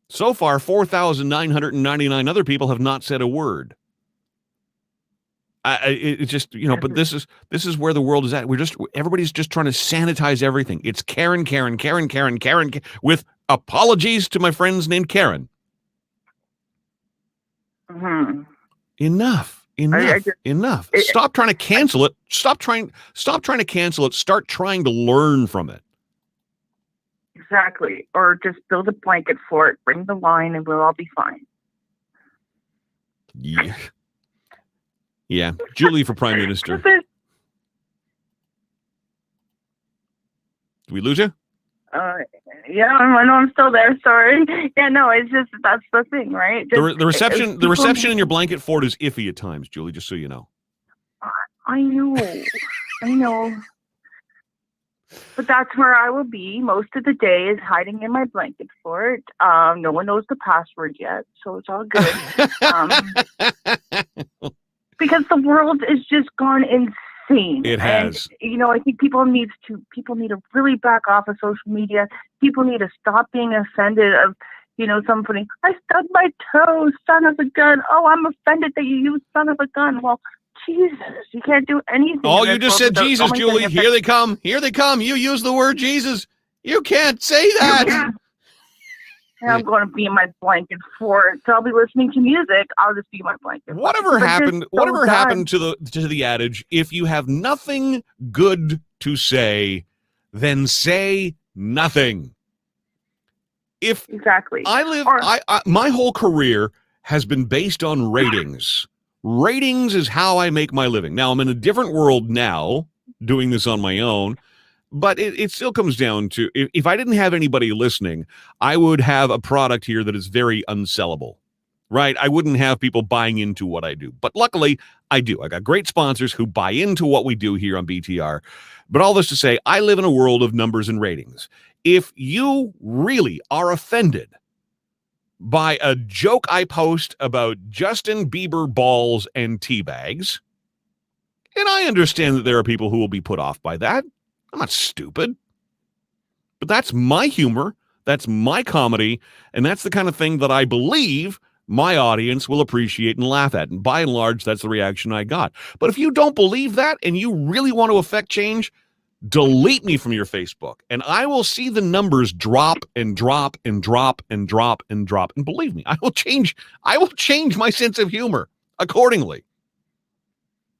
so far, 4,999 other people have not said a word. It's just, but this is where the world is at. Everybody's just trying to sanitize everything. It's Karen, with apologies to my friends named Karen. Mm-hmm. Enough. Stop trying to cancel it. Stop trying to cancel it. Start trying to learn from it. Exactly. Or just build a blanket for it, bring the line, and we'll all be fine. Yeah. Yeah. Julie for Prime Minister. Did we lose you? Yeah, I know I'm still there. Sorry. Yeah, no, it's just, that's the thing, right? The reception in your blanket fort is iffy at times, Julie, just so you know. I know. But that's where I will be most of the day, is hiding in my blanket fort. No one knows the password yet, so it's all good. Because the world has just gone insane. It has. And, I think people need to really back off of social media. People need to stop being offended of, somebody, I stubbed my toe, son of a gun. Oh, I'm offended that you used son of a gun. Well, Jesus, you can't do anything. Oh, you just said Jesus, Julie. Here they come. You use the word Jesus. You can't say that. And I'm going to be in my blanket fort. So I'll be listening to music. I'll just be in my blanket. Whatever happened to the adage, if you have nothing good to say, then say nothing. Exactly. My whole career has been based on ratings. Ratings is how I make my living. Now, I'm in a different world now, doing this on my own, but it still comes down to, if I didn't have anybody listening, I would have a product here that is very unsellable, right? I wouldn't have people buying into what I do. But luckily, I do. I got great sponsors who buy into what we do here on BTR. But all this to say, I live in a world of numbers and ratings. If you really are offended by a joke I post about Justin Bieber balls and tea bags, and I understand that there are people who will be put off by that. I'm not stupid. But that's my humor, that's my comedy, and that's the kind of thing that I believe my audience will appreciate and laugh at. And by and large, that's the reaction I got. But if you don't believe that and you really want to affect change, delete me from your Facebook, and I will see the numbers drop and drop and drop and drop and drop. And believe me, I will change my sense of humor accordingly.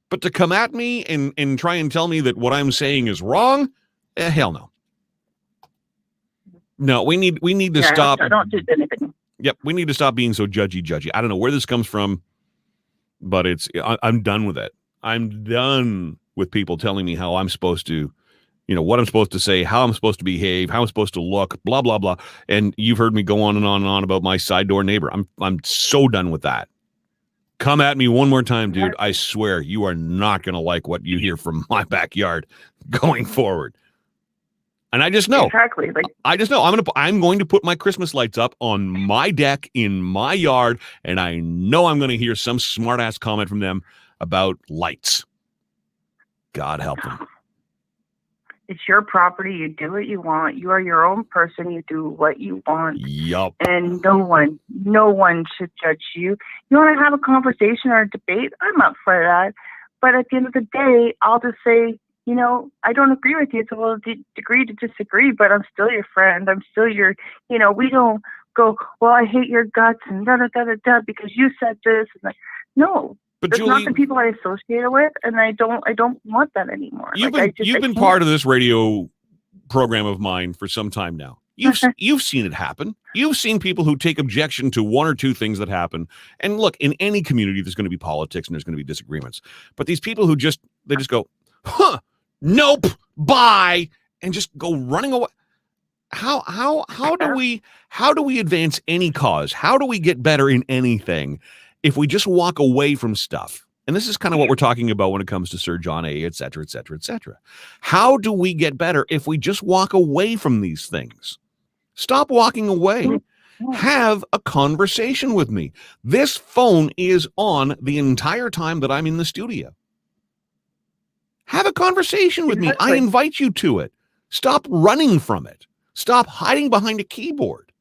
But to come at me and try and tell me that what I'm saying is wrong, hell no. No, we need to stop. I don't do anything. Yep, we need to stop being so judgy. I don't know where this comes from, but I'm done with it. I'm done with people telling me how I'm supposed to, what I'm supposed to say, how I'm supposed to behave, how I'm supposed to look, blah, blah, blah. And you've heard me go on and on and on about my side door neighbor. I'm so done with that. Come at me one more time, dude. I swear you are not going to like what you hear from my backyard going forward. And I just know. Exactly. I just know I'm going to put my Christmas lights up on my deck in my yard, and I know I'm going to hear some smart ass comment from them about lights. God help them. It's your property. You do what you want. You are your own person. You do what you want. Yup. And no one should judge you. You want to have a conversation or a debate? I'm up for that. But at the end of the day, I'll just say, I don't agree with you. So we'll agree to disagree, but I'm still your friend. I'm still your, we don't go, well, I hate your guts and da-da-da-da-da because you said this. And no. But That's Julie, not the people I associate with, and I don't want that anymore. You've been part of this radio program of mine for some time now. You've seen it happen. You've seen people who take objection to one or two things that happen. And look, in any community, there's going to be politics and there's going to be disagreements. But these people who just go, nope, bye, and just go running away. How do we advance any cause? How do we get better in anything if we just walk away from stuff? And this is kind of what we're talking about when it comes to Sir John A., et cetera, et cetera, et cetera. How do we get better if we just walk away from these things? Stop walking away. Have a conversation with me. This phone is on the entire time that I'm in the studio. Have a conversation with me. I invite you to it. Stop running from it. Stop hiding behind a keyboard.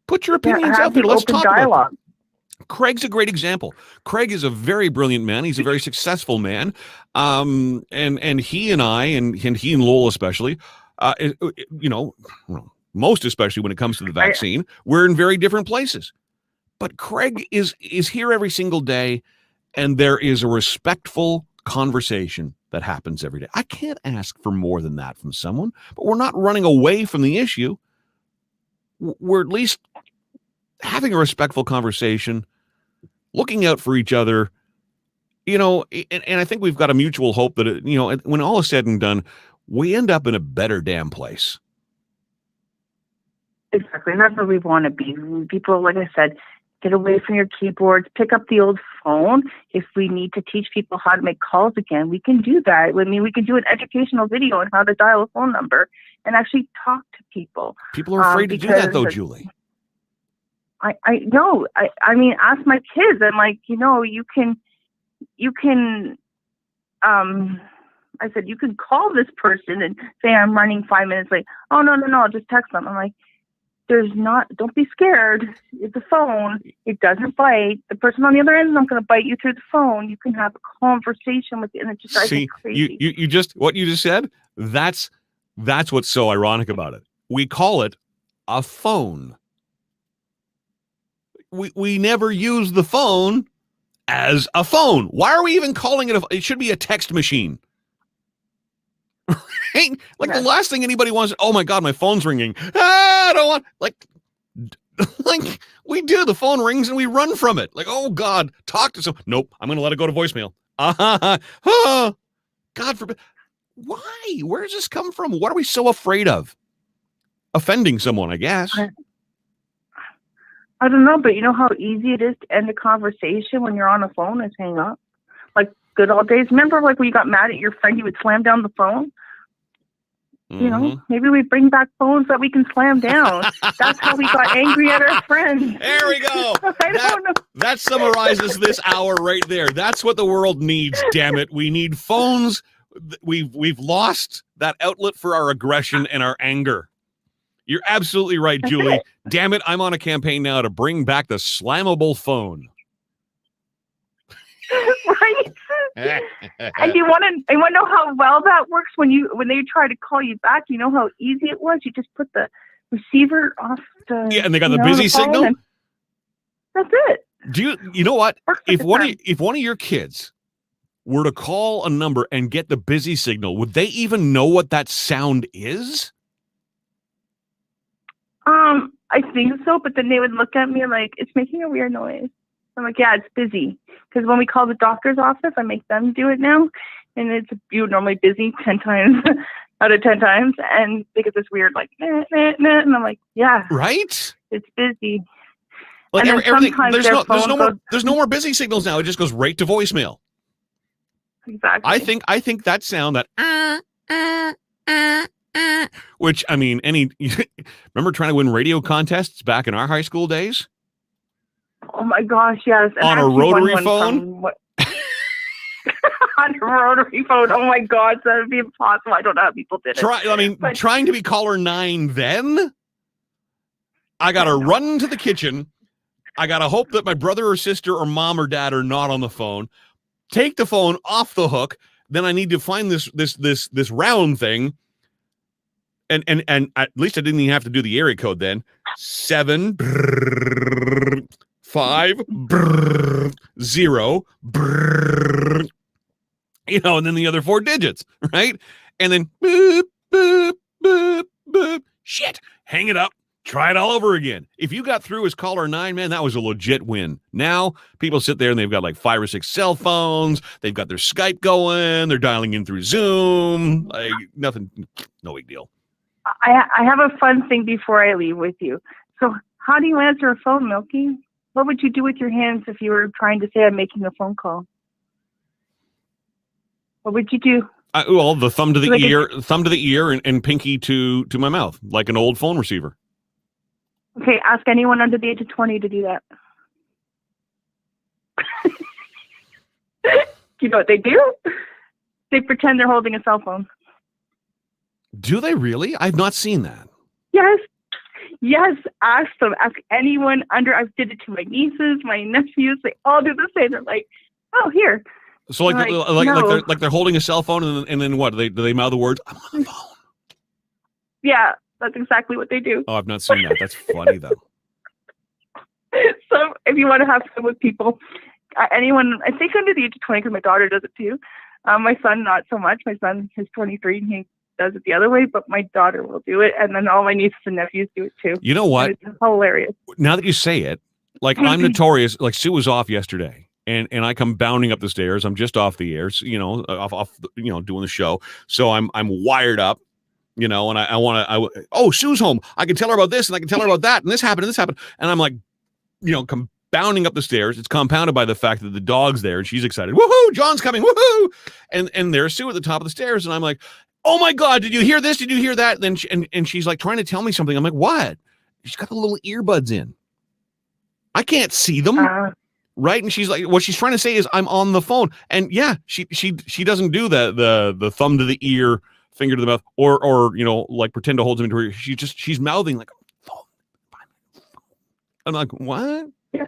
Put your opinions out there. Let's talk about them. Craig's a great example. Craig is a very brilliant man. He's a very successful man. And he and I, and he and Lowell especially, most especially when it comes to the vaccine, we're in very different places. But Craig is here every single day, and there is a respectful conversation that happens every day. I can't ask for more than that from someone, but we're not running away from the issue. We're at least having a respectful conversation, looking out for each other, and I think we've got a mutual hope that, when all is said and done, we end up in a better damn place. Exactly. And that's where we want to be. People, like I said, get away from your keyboards, pick up the old phone. If we need to teach people how to make calls again, we can do that. I mean, we can do an educational video on how to dial a phone number and actually talk to people. People are afraid to do that, though, Julie. I know. I mean, ask my kids. I'm like, you can, I said, you can call this person and say, I'm running 5 minutes late. Oh, no, I'll just text them. I'm like, don't be scared. It's a phone. It doesn't bite. The person on the other end is not going to bite you through the phone. You can have a conversation with it, and it just drives me crazy. What you just said, that's what's so ironic about it. We call it a phone. We never use the phone as a phone. Why are we even calling it it should be a text machine. Like the last thing anybody wants, oh my God, my phone's ringing. I don't want, like we do. The phone rings and we run from it. Like, oh God, talk to someone. Nope, I'm going to let it go to voicemail. God forbid. Why? Where does this come from? What are we so afraid of? Offending someone, I guess. I don't know, but you know how easy it is to end a conversation when you're on a phone and hang up? Like good old days. Remember, like when you got mad at your friend, you would slam down the phone? Mm-hmm. Maybe we bring back phones that we can slam down. That's how we got angry at our friends. There we go. I don't know. That summarizes this hour right there. That's what the world needs, damn it. We need phones. We've lost that outlet for our aggression and our anger. You're absolutely right, Julie. Damn it, I'm on a campaign now to bring back the slammable phone. Right? And you want to know how well that works when they try to call you back. You know how easy it was. You just put the receiver off the and they got the busy signal. That's it. You know what? If one of your kids were to call a number and get the busy signal, would they even know what that sound is? I think so, but then they would look at me like, it's making a weird noise. I'm like, yeah, it's busy. Because when we call the doctor's office, I make them do it now. And you're normally busy 10 times out of 10 times. And they get this weird, like, nah, nah, nah. And I'm like, yeah. Right? It's busy. Like and everything, there's no more busy signals now. It just goes right to voicemail. Exactly. I think that sound, that which, I mean, remember trying to win radio contests back in our high school days? Oh my gosh, yes. And on a rotary phone? on a rotary phone. Oh my God, that would be impossible. I don't know how people did it. Trying to be caller 9 then, I got to run to the kitchen. I got to hope that my brother or sister or mom or dad are not on the phone. Take the phone off the hook. Then I need to find this round thing. And at least I didn't even have to do the area code then. 7 brrr, 5 brrr, 0 brrr, and then the other 4 digits, right? And then boop, boop, boop, boop. Shit, hang it up. Try it all over again. If you got through as caller 9, man, that was a legit win. Now people sit there and they've got like 5 or 6 cell phones. They've got their Skype going. They're dialing in through Zoom. Like nothing, no big deal. I have a fun thing before I leave with you. So how do you answer a phone, Milky? What would you do with your hands if you were trying to say I'm making a phone call? What would you do? Well, the thumb to the ear, and pinky to my mouth, like an old phone receiver. Okay, ask anyone under the age of 20 to do that. Do you know what they do? They pretend they're holding a cell phone. Do they really? I've not seen that. Yes, ask them. Ask anyone under. I've did it to my nieces, my nephews. They all do the same. They're like, oh, here. So no. they're holding a cell phone, and then what? Do they mouth the words, I'm on the phone? Yeah, that's exactly what they do. Oh, I've not seen that. That's funny, though. So if you want to have fun with people, anyone, I think under the age of 20, because my daughter does it too. My son, not so much. My son is 23, and he does it the other way, but my daughter will do it, and then all my nieces and nephews do it too. You know what? And it's hilarious. Now that you say it, like I'm notorious. Like Sue was off yesterday, and I come bounding up the stairs. I'm just off the air, doing the show. So I'm wired up, and I want to. Oh, Sue's home. I can tell her about this, and I can tell her about that, and this happened, and I'm like, come bounding up the stairs. It's compounded by the fact that the dog's there, and she's excited. Woohoo! John's coming. Woohoo! And there's Sue at the top of the stairs, and I'm like, oh my God, did you hear this? Did you hear that? Then and she's like trying to tell me something. I'm like, what? She's got the little earbuds in. I can't see them. Right. And she's like, what she's trying to say is I'm on the phone. And yeah, she doesn't do the thumb to the ear, finger to the mouth, or like pretend to hold them into her ear. She's mouthing like phone. I'm like, what? Yeah.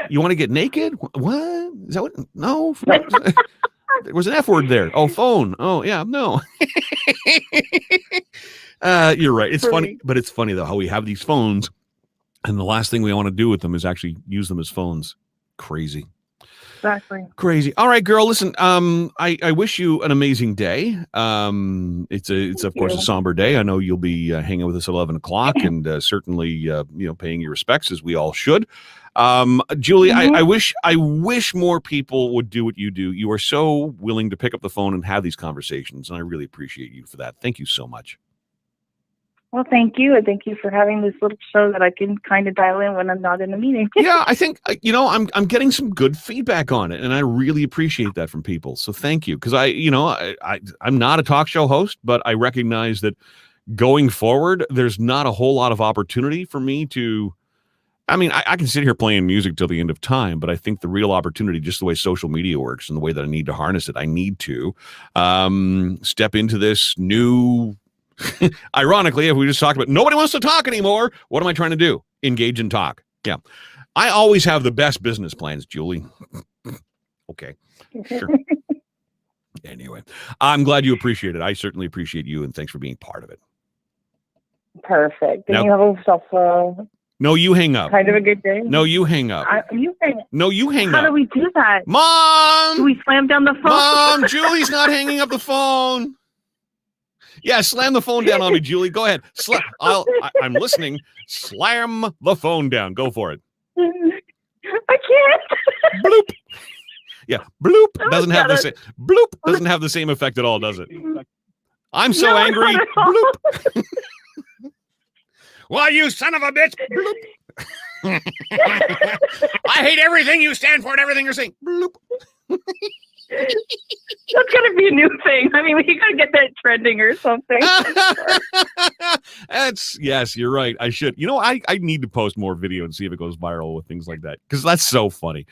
You want to get naked? What? Is that what? No. There was an F word there. Oh, phone. Oh, yeah, no. You're right. It's funny, but it's funny, though, how we have these phones, and the last thing we want to do with them is actually use them as phones. Crazy. Exactly. Crazy. All right, girl, listen, I wish you an amazing day. It's of course, a somber day. I know you'll be hanging with us at 11 o'clock and certainly, paying your respects, as we all should. Julie, Mm-hmm. I wish more people would do what you do. You are so willing to pick up the phone and have these conversations, and I really appreciate you for that. Thank you so much. Well, thank you, and thank you for having this little show that I can kind of dial in when I'm not in a meeting. Yeah, I think I'm getting some good feedback on it, and I really appreciate that from people. So thank you, because I'm not a talk show host, but I recognize that going forward, there's not a whole lot of opportunity for me to. I mean, I can sit here playing music till the end of time, but I think the real opportunity, just the way social media works and the way that I need to harness it, I need to step into this new. Ironically, if we just talked about nobody wants to talk anymore, what am I trying to do? Engage and talk. Yeah. I always have the best business plans, Julie. Okay. Sure. Anyway, I'm glad you appreciate it. I certainly appreciate you, and thanks for being part of it. Perfect. And now, you have yourself no, you hang up. Kind of a good day. No, you hang up. You hang up. No, you hang up. How do we do that? Mom! Do we slam down the phone? Mom, Julie's not hanging up the phone. Yeah, slam the phone down on me, Julie. Go ahead. I'm listening. Slam the phone down. Go for it. I can't. Bloop. Yeah, bloop doesn't have the same. Bloop doesn't have the same effect at all, does it? I'm so angry. Bloop. Why, you son of a bitch. Bloop. I hate everything you stand for and everything you're saying. Bloop. That's gonna be a new thing. I mean, we gotta get that trending or something. Yes, you're right. I should. I need to post more video and see if it goes viral with things like that, because that's so funny.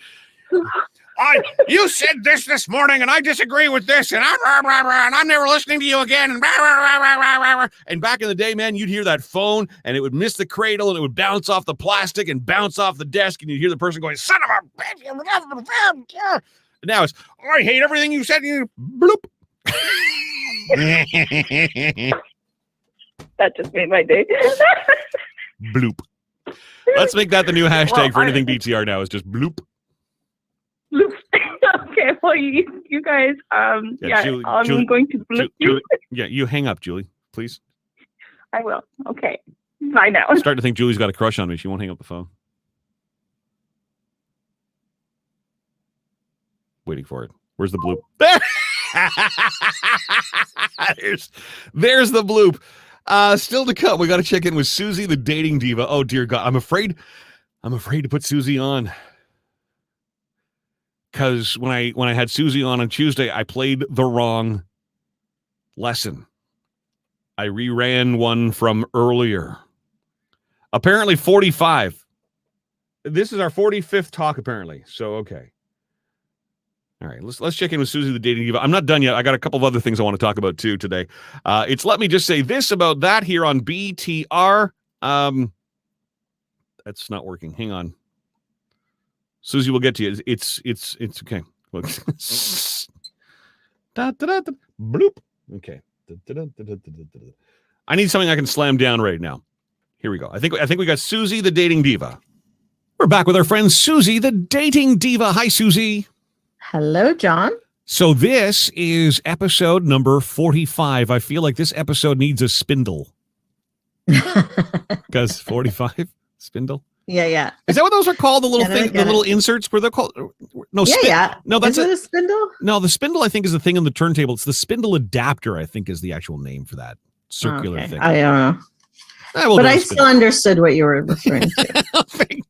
You said this morning, and I disagree with this, and I'm never listening to you again. And back in the day, man, you'd hear that phone, and it would miss the cradle, and it would bounce off the plastic and bounce off the desk, and you'd hear the person going, "Son of a bitch!" And now it's, "I hate everything you said." You bloop. That just made my day. Bloop. Let's make that the new hashtag for anything BTR now. Is just bloop. Okay, well, you guys, Julie, I'm going to bloop you. Yeah, you hang up, Julie, please. I will. Okay. Bye now. I'm starting to think Julie's got a crush on me. She won't hang up the phone. Waiting for it. Where's the bloop? There! There's the bloop. Still to come. We got to check in with Susie, the dating diva. Oh, dear God. I'm afraid to put Susie on. Because when I had Susie on Tuesday, I played the wrong lesson. I reran one from earlier. Apparently 45. This is our 45th talk, apparently. So, okay. All right, let's check in with Susie, the dating diva. I'm not done yet. I got a couple of other things I want to talk about, too, today. It's let me just say this about that here on BTR. That's not working. Hang on. Susie, we'll get to you. It's okay. Bloop. Okay. I need something I can slam down right now. Here we go. I think we got Susie, the dating diva. We're back with our friend Susie, the dating diva. Hi, Susie. Hello, John. So this is episode number 45. I feel like this episode needs a spindle. Because 45 spindle. Yeah. Is that what those are called? The little thing, the little inserts where they're called? No, yeah. No, that's is it a spindle? No, the spindle I think is the thing on the turntable. It's the spindle adapter, I think, is the actual name for that circular thing. I don't know. But I still understood what you were referring to. Thank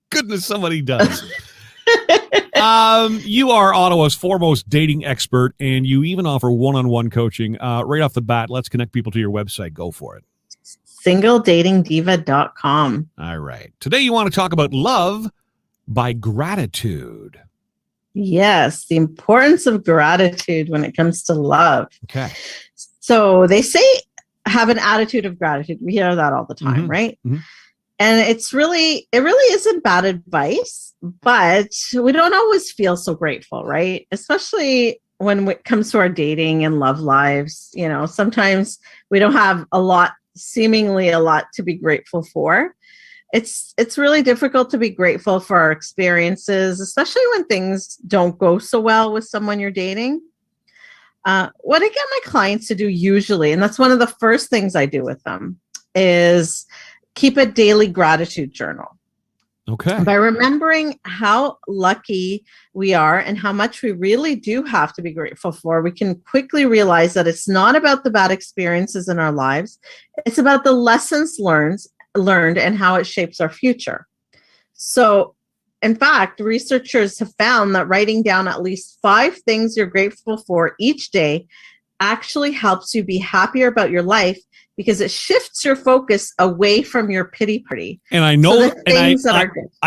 goodness somebody does. You are Ottawa's foremost dating expert, and you even offer one-on-one coaching. Right off the bat, let's connect people to your website. Go for it. SingleDatingDiva.com. All right. Today you want to talk about love by gratitude. Yes, the importance of gratitude when it comes to love. Okay. So they say have an attitude of gratitude. We hear that all the time, right? Mm-hmm. And it really isn't bad advice, but we don't always feel so grateful, right? Especially when it comes to our dating and love lives. You know, sometimes we don't have seemingly a lot to be grateful for. It's really difficult to be grateful for our experiences, especially when things don't go so well with someone you're dating. What I get my clients to do usually, and that's one of the first things I do with them, is keep a daily gratitude journal. Okay. By remembering how lucky we are and how much we really do have to be grateful for, we can quickly realize that it's not about the bad experiences in our lives. It's about the lessons learned and how it shapes our future. So, in fact, researchers have found that writing down at least 5 things you're grateful for each day actually helps you be happier about your life, because it shifts your focus away from your pity party. And I know, I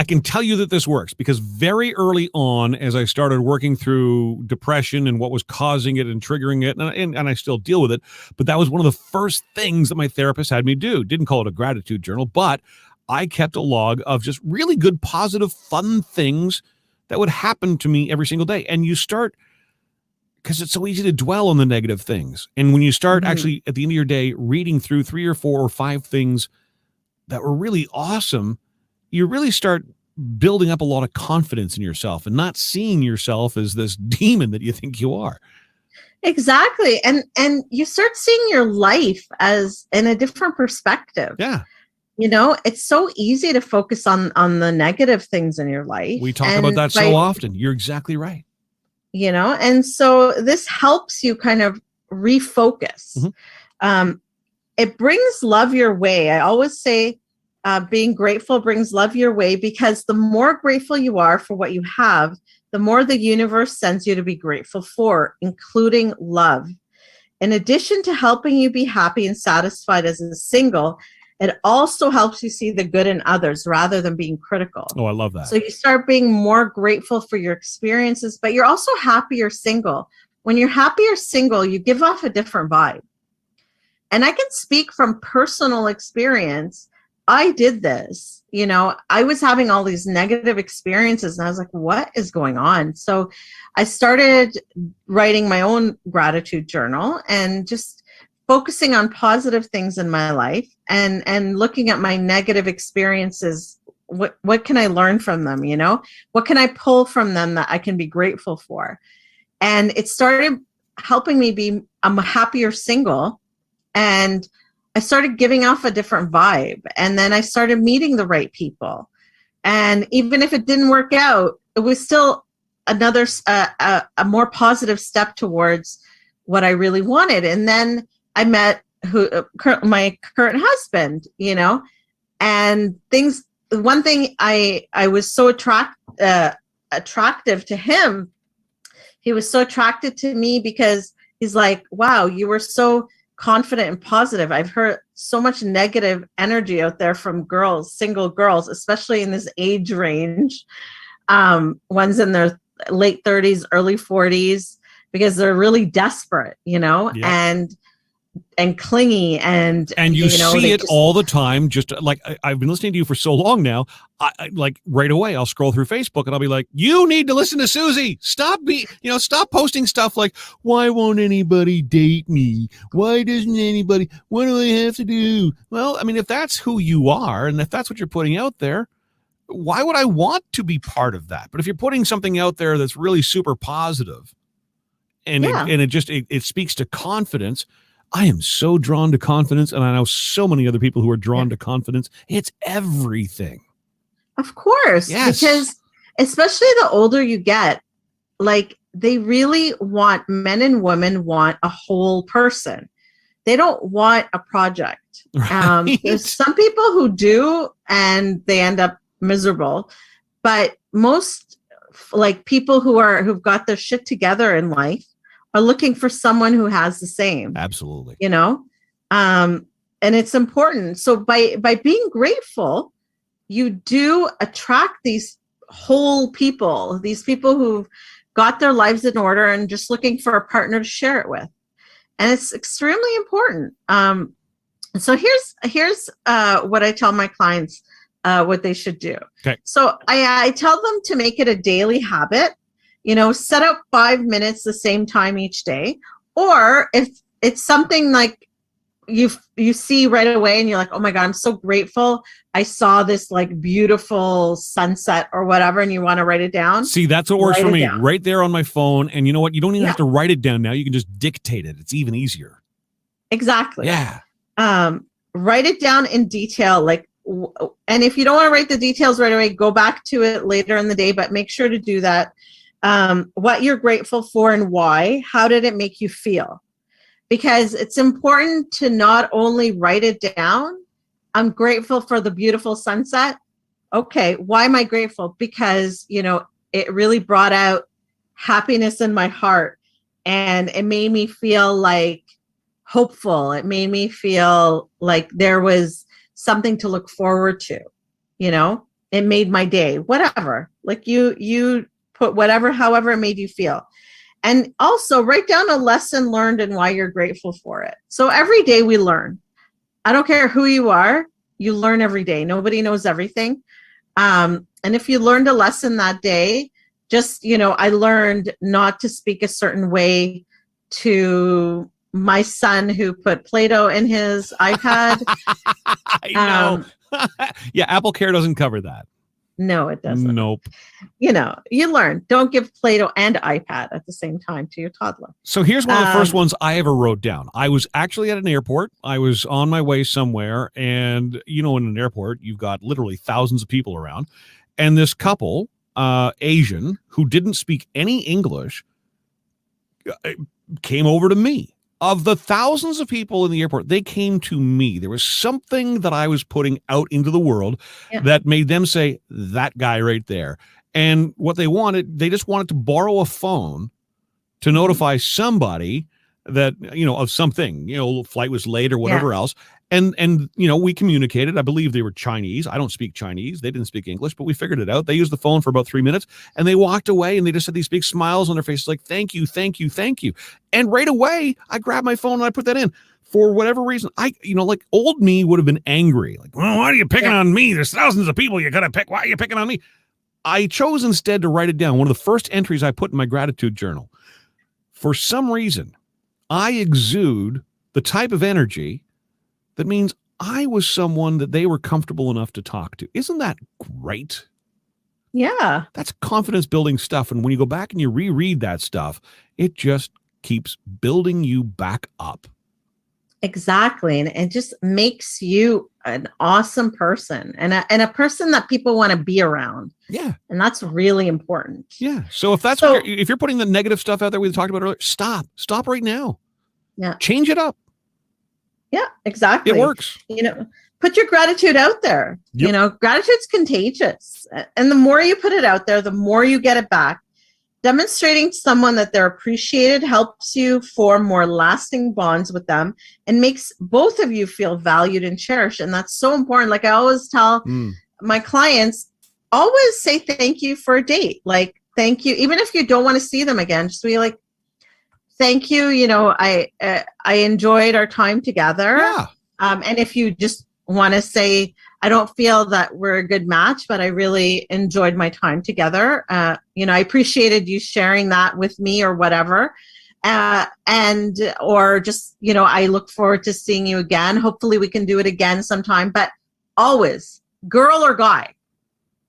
can tell you that this works, because very early on, as I started working through depression and what was causing it and triggering it, and I still deal with it, but that was one of the first things that my therapist had me do. Didn't call it a gratitude journal, but I kept a log of just really good, positive, fun things that would happen to me every single day. And you start, because it's so easy to dwell on the negative things. And when you start actually at the end of your day reading through 3 or 4 or 5 things that were really awesome, you really start building up a lot of confidence in yourself and not seeing yourself as this demon that you think you are. Exactly. And you start seeing your life as in a different perspective. Yeah. You know, it's so easy to focus on the negative things in your life. We talk about that so often. You're exactly right. You know, and so this helps you kind of refocus. Mm-hmm. It brings love your way. I always say being grateful brings love your way, because the more grateful you are for what you have, the more the universe sends you to be grateful for, including love. In addition to helping you be happy and satisfied as a single, it also helps you see the good in others rather than being critical. Oh, I love that. So you start being more grateful for your experiences, but you're also happier single. When you're happier single, you give off a different vibe. And I can speak from personal experience. I did this, I was having all these negative experiences and I was like, what is going on? So I started writing my own gratitude journal and just focusing on positive things in my life and looking at my negative experiences. What can I learn from them? What can I pull from them that I can be grateful for? And it started helping me I'm a happier single. And I started giving off a different vibe. And then I started meeting the right people. And even if it didn't work out, it was still another, a more positive step towards what I really wanted. And then I met my current husband, and one thing I was so attractive to him. He was so attracted to me because he's like, wow, you were so confident and positive. I've heard so much negative energy out there from girls, single girls, especially in this age range. One's in their late 30s, early 40s, because they're really desperate, yep. and clingy and you see it all the time. Just like I've been listening to you for so long now, I like right away I'll scroll through Facebook and I'll be like, you need to listen to Susie. Stop posting stuff like, why won't anybody date me? Why doesn't anybody? What do I have to do? Well, I mean, if that's who you are and if that's what you're putting out there, why would I want to be part of that? But if you're putting something out there that's really super positive and it speaks to confidence. I am so drawn to confidence, and I know so many other people who are drawn to confidence. It's everything. Of course. Yes. Because especially the older you get, like they really men and women want a whole person. They don't want a project. Right. There's some people who do, and they end up miserable. But most like people who've got their shit together in life are looking for someone who has the same. Absolutely. And it's important. So by being grateful, you do attract these whole people, these people who've got their lives in order and just looking for a partner to share it with. And it's extremely important. So here's what I tell my clients what they should do. Okay. So I tell them to make it a daily habit. Set up 5 minutes the same time each day. Or if it's something like you see right away and you're like, oh my God, I'm so grateful. I saw this like beautiful sunset or whatever, and you want to write it down. See, that's what works for me. Right there on my phone. And you know what? You don't even have to write it down now. You can just dictate it. It's even easier. Exactly. Yeah. Write it down in detail. And if you don't want to write the details right away, go back to it later in the day, but make sure to do that. What you're grateful for and why. How did it make you feel? Because it's important to not only write it down. I'm grateful for the beautiful sunset. Okay, why am I grateful? Because, it really brought out happiness in my heart, and it made me feel like hopeful. It made me feel like there was something to look forward to. It made my day, whatever. Like you put however it made you feel. And also write down a lesson learned and why you're grateful for it. So every day we learn. I don't care who you are, you learn every day. Nobody knows everything. And if you learned a lesson that day, just, I learned not to speak a certain way to my son who put Play-Doh in his iPad. I know. Yeah, Apple Care doesn't cover that. No, it doesn't. Nope. You learn. Don't give Play-Doh and iPad at the same time to your toddler. So here's one of the first ones I ever wrote down. I was actually at an airport. I was on my way somewhere. And, in an airport, you've got literally thousands of people around. And this couple, Asian, who didn't speak any English, came over to me. Of the thousands of people in the airport, they came to me. There was something that I was putting out into the world that made them say, that guy right there. And what they just wanted to borrow a phone to notify somebody that, of something, flight was late or whatever else. And we communicated. I believe they were Chinese. I don't speak Chinese. They didn't speak English, but we figured it out. They used the phone for about 3 minutes, and they walked away, and they just had these big smiles on their faces, like, thank you, thank you, thank you. And right away, I grabbed my phone and I put that in. For whatever reason, like old me would have been angry. Like, well, why are you picking on me? There's thousands of people you gotta pick. Why are you picking on me? I chose instead to write it down. One of the first entries I put in my gratitude journal. For some reason, I exude the type of energy that means I was someone that they were comfortable enough to talk to. Isn't that great? Yeah. That's confidence building stuff. And when you go back and you reread that stuff, it just keeps building you back up. Exactly. And it just makes you an awesome person and a person that people want to be around. Yeah. And that's really important. Yeah. So if if you're putting the negative stuff out there we talked about earlier, stop right now. Yeah. Change it up. Yeah, exactly. It works. Put your gratitude out there. Yep. Gratitude's contagious. And the more you put it out there, the more you get it back. Demonstrating to someone that they're appreciated helps you form more lasting bonds with them and makes both of you feel valued and cherished. And that's so important. Like I always tell my clients, always say thank you for a date. Like, thank you. Even if you don't want to see them again, just be like, thank you. I enjoyed our time together. Yeah. And if you just want to say, I don't feel that we're a good match, but I really enjoyed my time together. I appreciated you sharing that with me or whatever. Or just, I look forward to seeing you again. Hopefully we can do it again sometime, but always, girl or guy,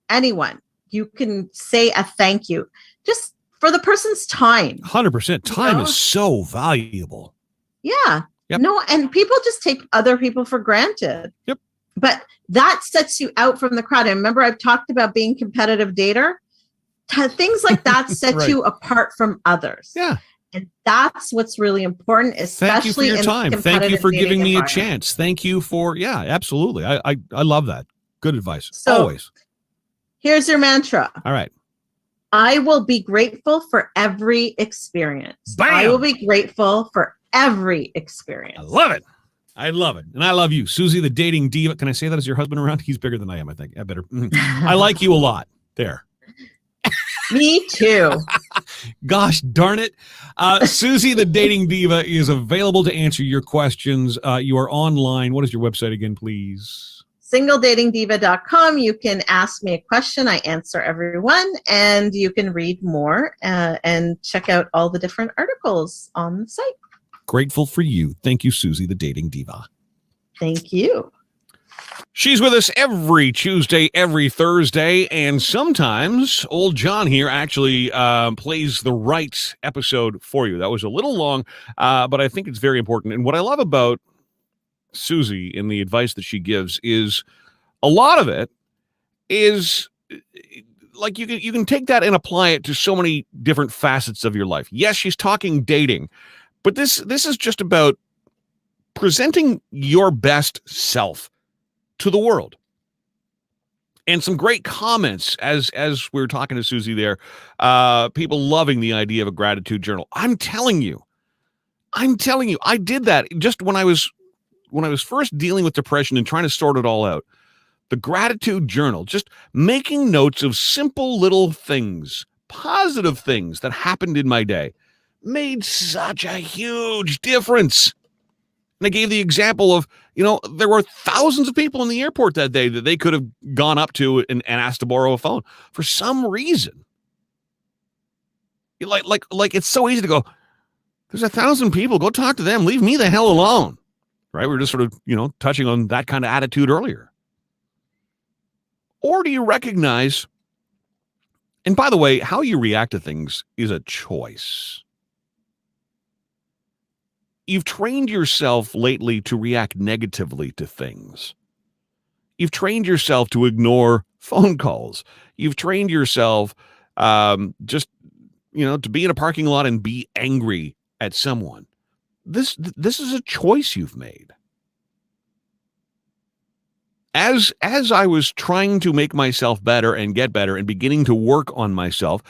anyone, you can say a thank you just for the person's time. 100%. Time is so valuable. Yeah. Yep. No, and people just take other people for granted. Yep. But that sets you out from the crowd. And remember, I've talked about being competitive dater. Things like that set Right. you apart from others. Yeah. And that's what's really important, especially Thank you for your in time. Thank you competitive for dating giving me a environment. chance. Thank you for, yeah, absolutely. I love that. Good advice. So- Always. Here's your mantra. All right. I will be grateful for every experience. Bam! I will be grateful for every experience. I love it. I love it. And I love you. Susie, the dating diva. Can I say that as your husband around? He's bigger than I am, I think. I better. I like you a lot. There. Me too. Gosh darn it. Susie, the dating diva, is available to answer your questions. You are online. What is your website again, please? SingleDatingDiva.com. You can ask me a question. I answer everyone. And you can read more and check out all the different articles on the site. Grateful for you. Thank you, Susie, the dating diva. Thank you. She's with us every Tuesday, every Thursday, and sometimes old John here actually plays the right episode for you. That was a little long, but I think it's very important. And what I love about Susie and the advice that she gives is a lot of it is like you can take that and apply it to so many different facets of your life. Yes, she's talking dating, but this is just about presenting your best self to the world. And some great comments as we were talking to Susie there, people loving the idea of a gratitude journal. I'm telling you, I did that just when I was first dealing with depression and trying to sort it all out. The gratitude journal, just making notes of simple little things, positive things that happened in my day, made such a huge difference. And I gave the example of, there were thousands of people in the airport that day that they could have gone up to and asked to borrow a phone. For some reason, like it's so easy to go, there's 1,000 people, go talk to them, leave me the hell alone. Right? We were just sort of, touching on that kind of attitude earlier. Or do you recognize, and by the way, how you react to things is a choice. You've trained yourself lately to react negatively to things. You've trained yourself to ignore phone calls. You've trained yourself to be in a parking lot and be angry at someone. This is a choice you've made. As I was trying to make myself better and get better and beginning to work on myself,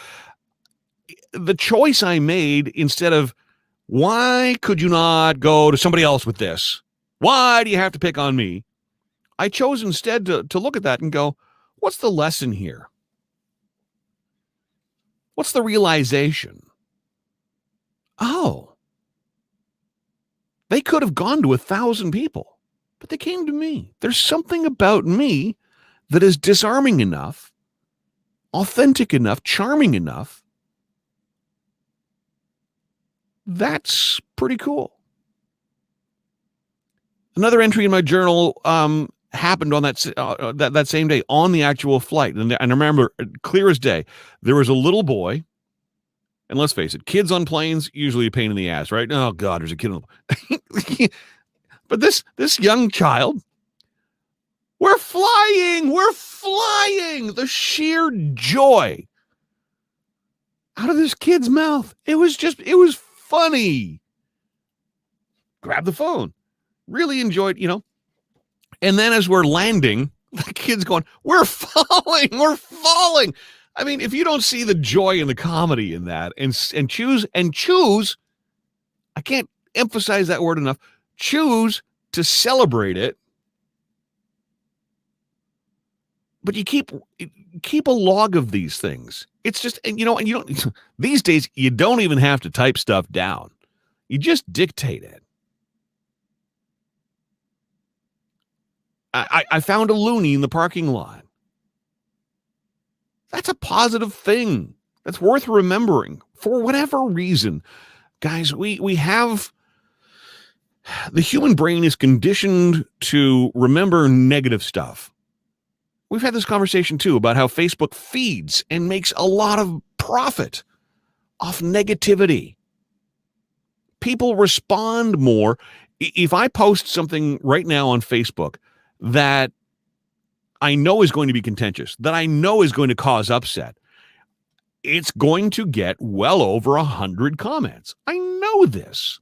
the choice I made, instead of, why could you not go to somebody else with this? Why do you have to pick on me? I chose instead to look at that and go, what's the lesson here? What's the realization? Oh, they could have gone to 1,000 people, but they came to me. There's something about me that is disarming enough, authentic enough, charming enough. That's pretty cool. Another entry in my journal happened on that same day on the actual flight. And I remember, clear as day, there was a little boy. And let's face it, kids on planes, usually a pain in the ass, right? Oh, God, there's a kid on the But this young child, we're flying. The sheer joy out of this kid's mouth. It was funny. Grab the phone. Really enjoyed, And then as we're landing, the kid's going, we're falling. I mean, if you don't see the joy and the comedy in that and choose, I can't emphasize that word enough, choose to celebrate it. But you keep a log of these things. It's just, and you don't, these days, you don't even have to type stuff down. You just dictate it. I found a loony in the parking lot. That's a positive thing. That's worth remembering for whatever reason. Guys, we have, the human brain is conditioned to remember negative stuff. We've had this conversation too about how Facebook feeds and makes a lot of profit off negativity. People respond more. If I post something right now on Facebook that I know is going to be contentious, that I know is going to cause upset, it's going to get well over 100 comments. I know this.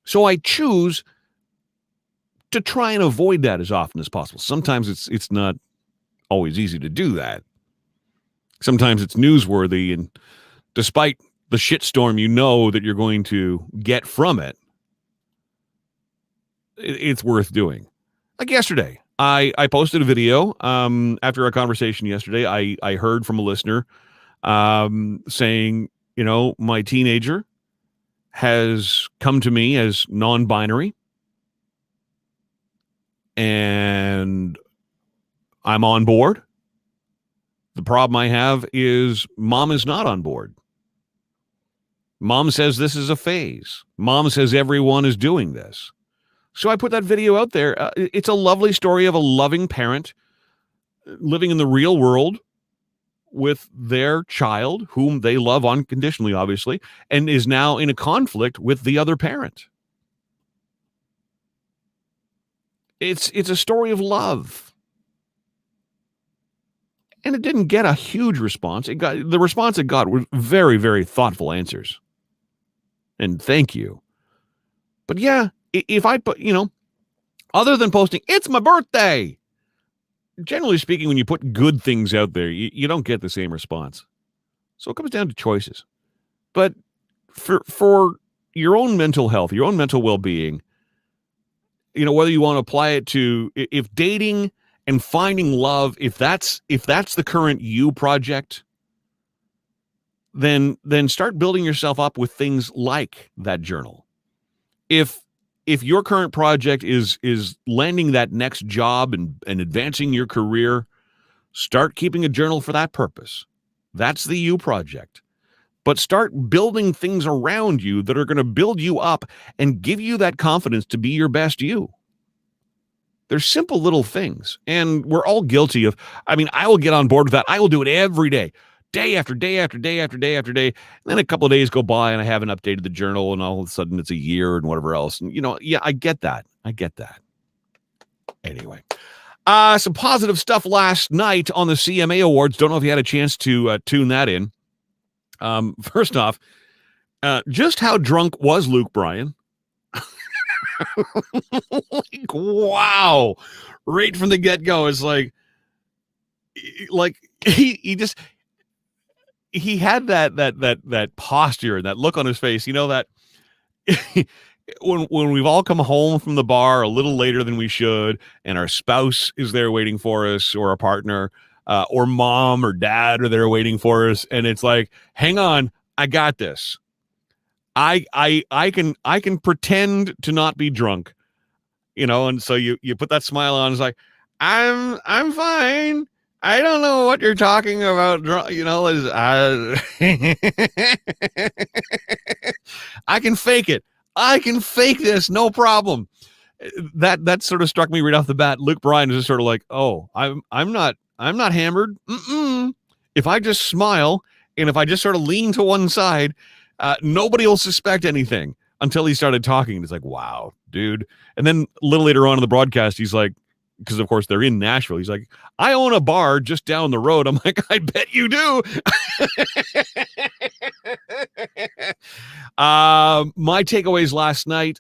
So I choose to try and avoid that as often as possible. Sometimes it's not always easy to do that. Sometimes it's newsworthy, and despite the shitstorm that you're going to get from it, it's worth doing. Like yesterday, I posted a video after our conversation yesterday. I heard from a listener saying, my teenager has come to me as non-binary, and I'm on board. The problem I have is Mom is not on board. Mom says this is a phase. Mom says everyone is doing this. So I put that video out there. It's a lovely story of a loving parent living in the real world with their child, whom they love unconditionally, obviously, and is now in a conflict with the other parent. It's a story of love. And it didn't get a huge response. The response it got was very, very thoughtful answers. And thank you. But yeah, if I put, other than posting, it's my birthday, generally speaking, when you put good things out there, you don't get the same response. So it comes down to choices. But for your own mental health, your own mental well-being, whether you want to apply it to, if dating and finding love, if that's the current you project, then start building yourself up with things like that journal. If your current project is landing that next job and advancing your career, start keeping a journal for that purpose. That's the you project. But start building things around you that are going to build you up and give you that confidence to be your best you. They're simple little things, and we're all guilty of, I will get on board with that. I will do it every day. Day after day after day after day after day. And then a couple of days go by and I haven't updated the journal, and all of a sudden it's a year and whatever else. And, I get that. Anyway, some positive stuff last night on the CMA Awards. Don't know if you had a chance to tune that in. First off, just how drunk was Luke Bryan? Wow. Right from the get-go, it's like he had that posture and that look on his face, that when we've all come home from the bar a little later than we should, and our spouse is there waiting for us, or a partner, or mom or dad are there waiting for us, and it's like, hang on, I got this. I can pretend to not be drunk, and so you put that smile on. It's like, I'm fine. I don't know what you're talking about. I can fake it. I can fake this, no problem. That sort of struck me right off the bat. Luke Bryan is just sort of like, oh, I'm not hammered. If I just smile and if I just sort of lean to one side, nobody will suspect anything until he started talking. It's like, wow, dude. And then a little later on in the broadcast, he's like, because of course they're in Nashville, he's like, I own a bar just down the road. I'm like, I bet you do. My takeaways last night,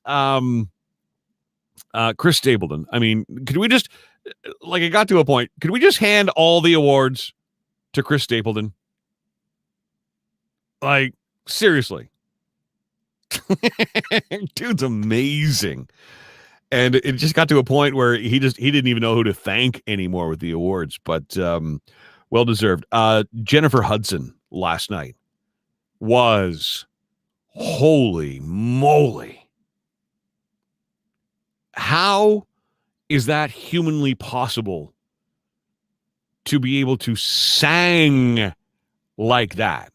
Chris Stapleton. I mean, could we just, it got to a point, could we just hand all the awards to Chris Stapleton? Like, seriously. Dude's amazing. And it just got to a point where he didn't even know who to thank anymore with the awards, but well deserved. Jennifer Hudson last night was, holy moly. How is that humanly possible to be able to sing like that?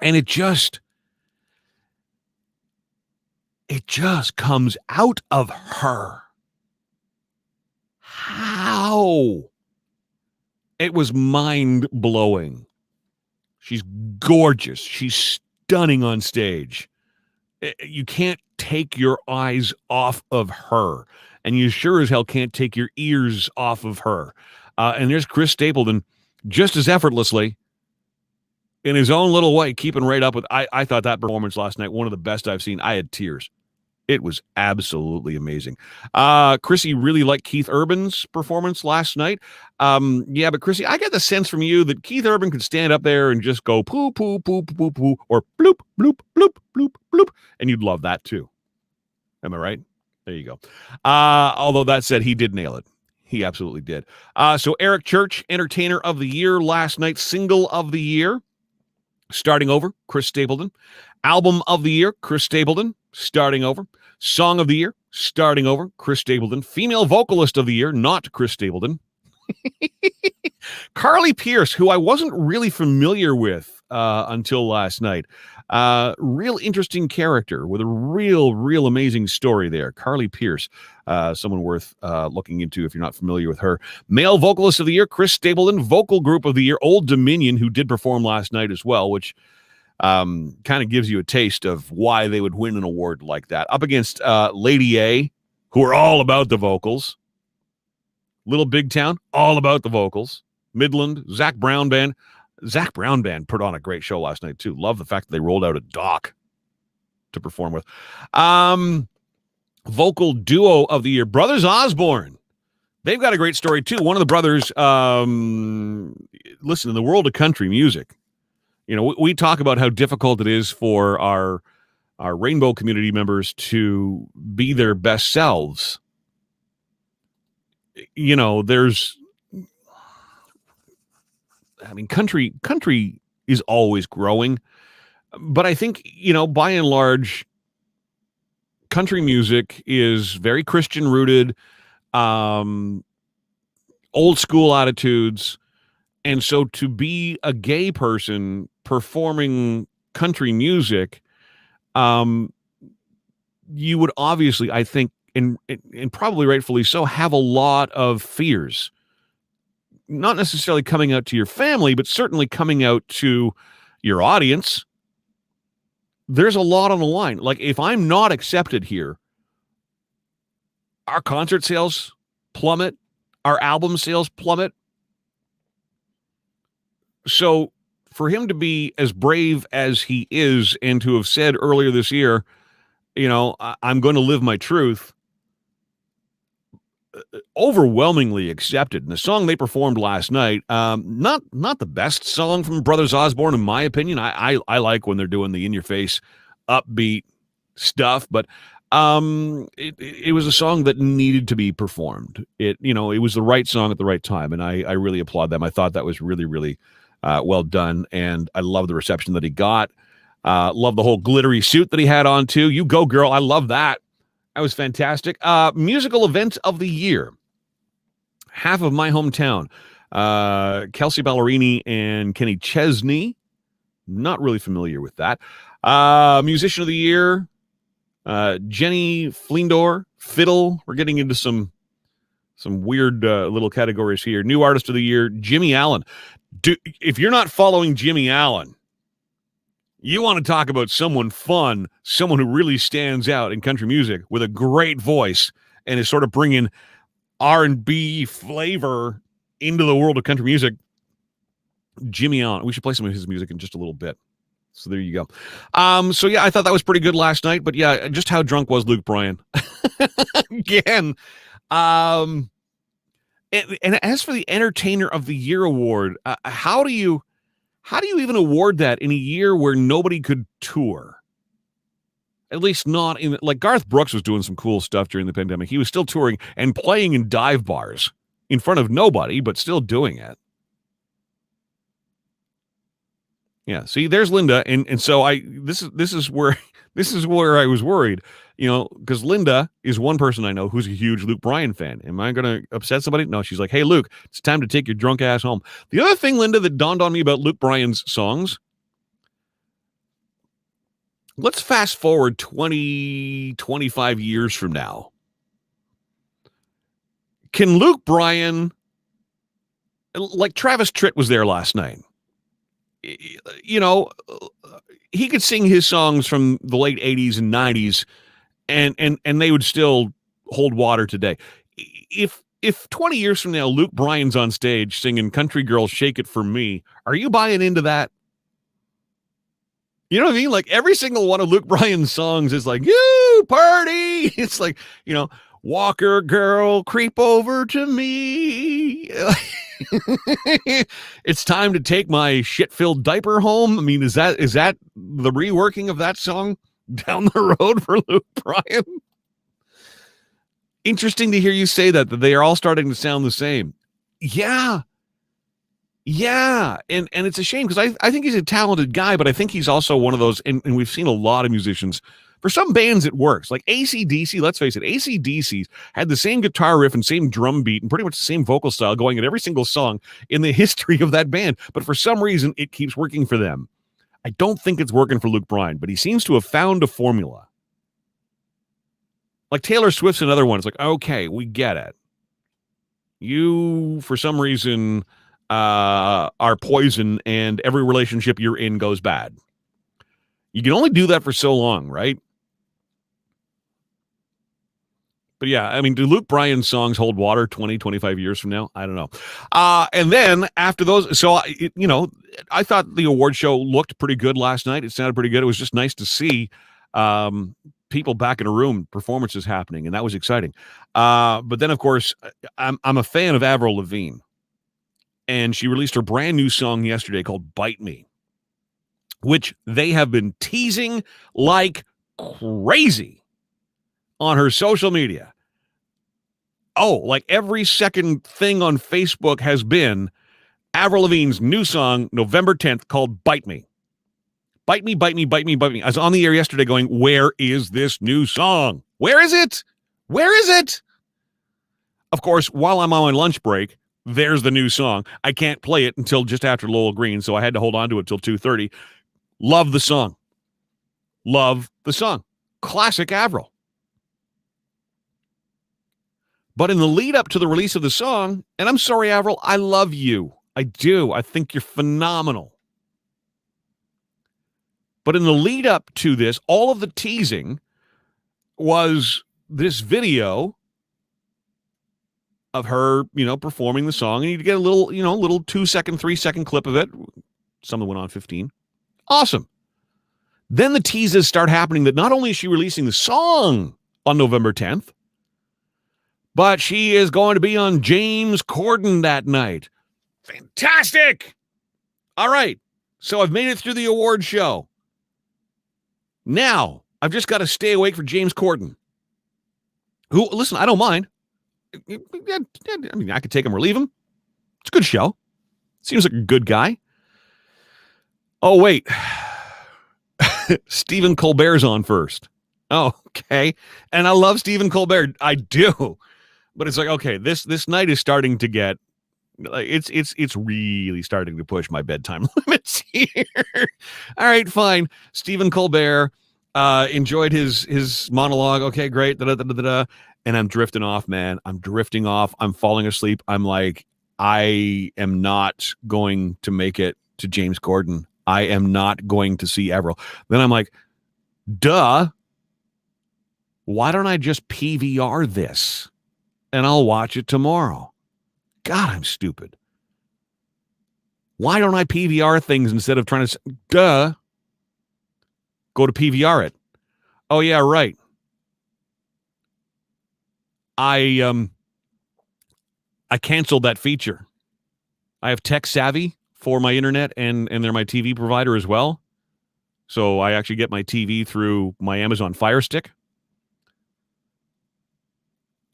And it just comes out of her. How? It was mind-blowing. She's gorgeous. She's stunning on stage. You can't take your eyes off of her. And you sure as hell can't take your ears off of her. And there's Chris Stapleton, just as effortlessly, in his own little way, keeping right up with. I thought that performance last night, one of the best I've seen. I had tears. It was absolutely amazing. Chrissy really liked Keith Urban's performance last night. Yeah, but Chrissy, I get the sense from you that Keith Urban could stand up there and just go poo, poo, poo, poo, poo, poo, or bloop, bloop, bloop, bloop, bloop, and you'd love that too. Am I right? There you go. Although that said, he did nail it. He absolutely did. So Eric Church, Entertainer of the Year last night, Single of the Year, starting over, Chris Stapleton. Album of the Year, Chris Stapleton, starting over. Song of the Year, starting over, Chris Stapleton. Female Vocalist of the Year, not Chris Stapleton. Carly Pearce, who I wasn't really familiar with until last night. Real interesting character with a real amazing story there. Carly Pearce, someone worth looking into if you're not familiar with her. Male Vocalist of the Year, Chris Stapleton. Vocal Group of the Year, Old Dominion, who did perform last night as well, which kind of gives you a taste of why they would win an award like that. Up against Lady A, who are all about the vocals. Little Big Town, all about the vocals. Midland, Zach Brown Band. Zach Brown Band put on a great show last night, too. Love the fact that they rolled out a doc to perform with. Vocal Duo of the Year, Brothers Osborne. They've got a great story, too. One of the brothers, listen, in the world of country music, we talk about how difficult it is for our rainbow community members to be their best selves. Country is always growing, but I think, by and large, country music is very Christian rooted, old school attitudes. And so to be a gay person performing country music, you would obviously, I think, and probably rightfully so, have a lot of fears. Not necessarily coming out to your family, but certainly coming out to your audience. There's a lot on the line. Like, if I'm not accepted here, our concert sales plummet, our album sales plummet. So for him to be as brave as he is and to have said earlier this year, I'm going to live my truth, overwhelmingly accepted. And the song they performed last night, not the best song from Brothers Osborne, in my opinion. I like when they're doing the in-your-face, upbeat, stuff, but it was a song that needed to be performed. It was the right song at the right time, and I really applaud them. I thought that was really, really well done, and I love the reception that he got. Love the whole glittery suit that he had on too. You go, girl. I love that. That was fantastic. Musical event of the year. Half of My Hometown. Kelsey Ballerini and Kenny Chesney. Not really familiar with that. Musician of the year. Jenny Fleendor. Fiddle. We're getting into some weird little categories here. New artist of the year. Jimmy Allen. If you're not following Jimmy Allen, you want to talk about someone fun, someone who really stands out in country music with a great voice and is sort of bringing R&B flavor into the world of country music. Jimmy Allen. We should play some of his music in just a little bit. So there you go. So yeah, I thought that was pretty good last night, but yeah, just how drunk was Luke Bryan? Again. And as for the Entertainer of the Year award, how do you even award that in a year where nobody could tour? At least not in, like, Garth Brooks was doing some cool stuff during the pandemic. He was still touring and playing in dive bars in front of nobody, but still doing it. Yeah, see, there's Linda, and so this is where I was worried, because Linda is one person I know who's a huge Luke Bryan fan. Am I going to upset somebody? No, she's like, hey, Luke, it's time to take your drunk ass home. The other thing, Linda, that dawned on me about Luke Bryan's songs, let's fast forward 20, 25 years from now. Can Luke Bryan, like Travis Tritt was there last night, he could sing his songs from the late 80s and 90s and they would still hold water today. If 20 years from now Luke Bryan's on stage singing Country Girl Shake It For Me, are you buying into that? You know what I mean? Like, every single one of Luke Bryan's songs is like, you party. It's like, Walker girl, creep over to me. It's time to take my shit-filled diaper home. I mean, is that the reworking of that song down the road for Luke Bryan? Interesting to hear you say that they are all starting to sound the same. Yeah. And it's a shame, because I think he's a talented guy, but I think he's also one of those, and we've seen a lot of musicians. For some bands, it works. Like AC/DC, let's face it, AC/DC had the same guitar riff and same drum beat and pretty much the same vocal style going in every single song in the history of that band. But for some reason, it keeps working for them. I don't think it's working for Luke Bryan, but he seems to have found a formula. Like Taylor Swift's another one. It's like, okay, we get it. You, for some reason, are poison, and every relationship you're in goes bad. You can only do that for so long, right? But yeah, I mean, do Luke Bryan's songs hold water 20, 25 years from now? I don't know. And then after those, so, I thought the award show looked pretty good last night. It sounded pretty good. It was just nice to see people back in a room, performances happening, and that was exciting. But then, of course, I'm a fan of Avril Lavigne, and she released her brand new song yesterday called Bite Me, which they have been teasing like crazy on her social media. Oh, like every second thing on Facebook has been Avril Lavigne's new song, November 10th, called Bite Me. Bite me, bite me, bite me, bite me. I was on the air yesterday going, where is this new song? Where is it? Where is it? Of course, while I'm on my lunch break, there's the new song. I can't play it until just after Lowell Green, so I had to hold on to it till 2:30. Love the song. Love the song. Classic Avril. But in the lead up to the release of the song, and I'm sorry, Avril, I love you. I do. I think you're phenomenal. But in the lead up to this, all of the teasing was this video of her, performing the song, and you get a little 2-second, 3-second clip of it. Some of them went on 15. Awesome. Then the teases start happening that not only is she releasing the song on November 10th, but she is going to be on James Corden that night. Fantastic! All right, so I've made it through the award show. Now, I've just got to stay awake for James Corden. Who, listen, I don't mind. I mean, I could take him or leave him. It's a good show. Seems like a good guy. Oh, wait. Stephen Colbert's on first. Oh, okay. And I love Stephen Colbert. I do. But it's like, okay, this night is starting to get, it's really starting to push my bedtime limits here. All right, fine. Stephen Colbert enjoyed his monologue. Okay, great. Da-da-da-da-da. And I'm drifting off, man. I'm drifting off. I'm falling asleep. I'm like, I am not going to make it to James Corden. I am not going to see Avril. Then I'm like, duh. Why don't I just PVR this and I'll watch it tomorrow? God, I'm stupid. Why don't I PVR things instead of trying to, duh, go to PVR it? Oh, yeah, right. I canceled that feature. I have Tech Savvy for my internet and they're my TV provider as well. So I actually get my TV through my Amazon Fire Stick.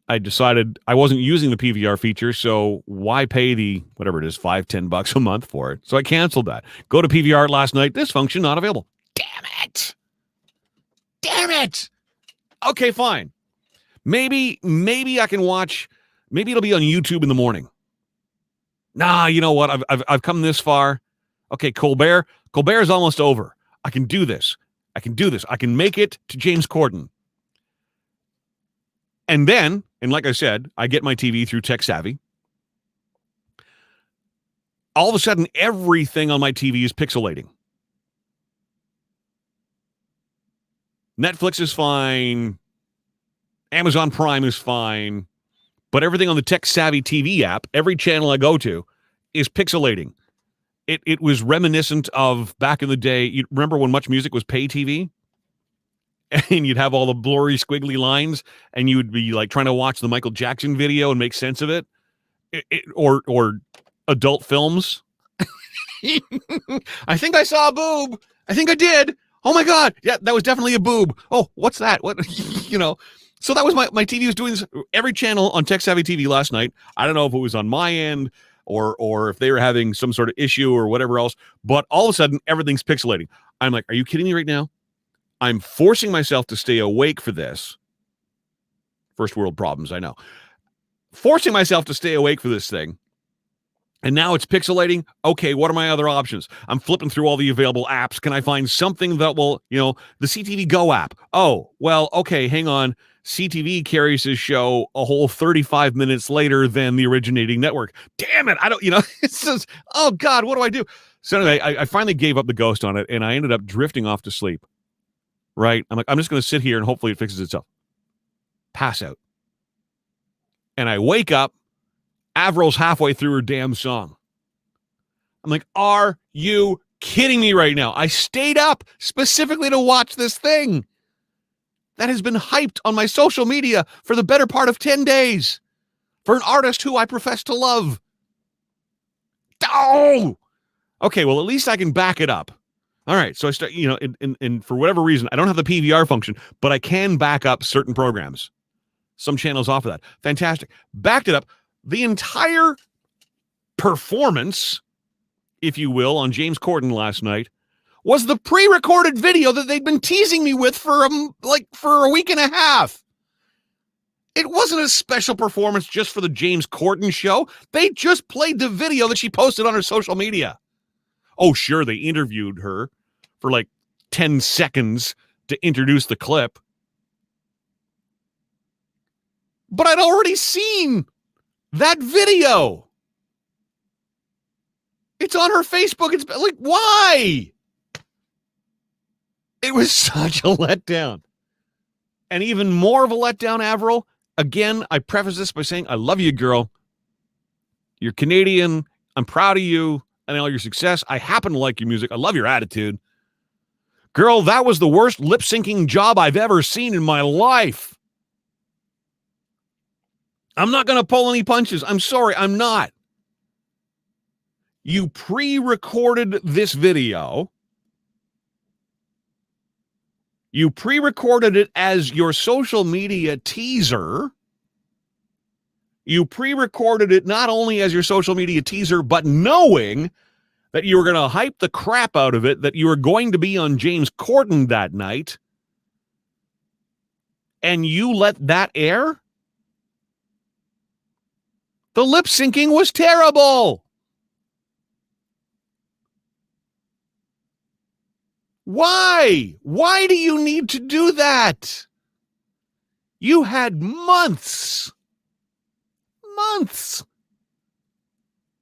I decided I wasn't using the PVR feature, so why pay the, whatever it is, $5-10 a month for it? So I canceled that. Go to PVR last night. This function not available. Damn it. Damn it. Okay, fine. Maybe I can watch, maybe it'll be on YouTube in the morning. Nah, you know what? I've come this far. Okay, Colbert is almost over. I can do this. I can make it to James Corden. And then, and like I said, I get my TV through Tech Savvy. All of a sudden, everything on my TV is pixelating. Netflix is fine. Amazon Prime is fine. But everything on the Tech Savvy TV app, every channel I go to, is pixelating. It was reminiscent of back in the day. You remember when Much Music was pay TV? And you'd have all the blurry, squiggly lines, and you would be like trying to watch the Michael Jackson video and make sense of it, or adult films. I think I saw a boob. I think I did. Oh my God. Yeah, that was definitely a boob. Oh, what's that? What, So that was my TV was doing this every channel on Tech Savvy TV last night. I don't know if it was on my end or if they were having some sort of issue or whatever else, but all of a sudden everything's pixelating. I'm like, are you kidding me right now? I'm forcing myself to stay awake for this. First world problems, I know. Forcing myself to stay awake for this thing. And now it's pixelating. Okay, what are my other options? I'm flipping through all the available apps. Can I find something that will, the CTV Go app? Oh, well, okay, hang on. CTV carries his show a whole 35 minutes later than the originating network. Damn it. I don't, it's just, oh God, what do I do? So anyway, I finally gave up the ghost on it and I ended up drifting off to sleep. Right? I'm like, I'm just going to sit here and hopefully it fixes itself. Pass out. And I wake up. Avril's halfway through her damn song. I'm like, are you kidding me right now? I stayed up specifically to watch this thing that has been hyped on my social media for the better part of 10 days for an artist who I profess to love. Oh! Okay, well, at least I can back it up. All right, so I start, and for whatever reason, I don't have the PVR function, but I can back up certain programs. Some channels offer that. Fantastic. Backed it up. The entire performance, if you will, on James Corden last night was the pre-recorded video that they'd been teasing me with for a week and a half. It wasn't a special performance just for the James Corden show. They just played the video that she posted on her social media. Oh, sure, they interviewed her for 10 seconds to introduce the clip. But I'd already seen that video. It's on her Facebook. It's like, why? It was such a letdown. And even more of a letdown, Avril. Again, I preface this by saying, I love you, girl. You're Canadian. I'm proud of you and all your success. I happen to like your music. I love your attitude. Girl, that was the worst lip-syncing job I've ever seen in my life. I'm not going to pull any punches. I'm sorry, I'm not. You pre-recorded this video. You pre-recorded it as your social media teaser. You pre-recorded it not only as your social media teaser, but knowing that you were going to hype the crap out of it, that you were going to be on James Corden that night, and you let that air? The lip syncing was terrible. Why? Why do you need to do that? You had months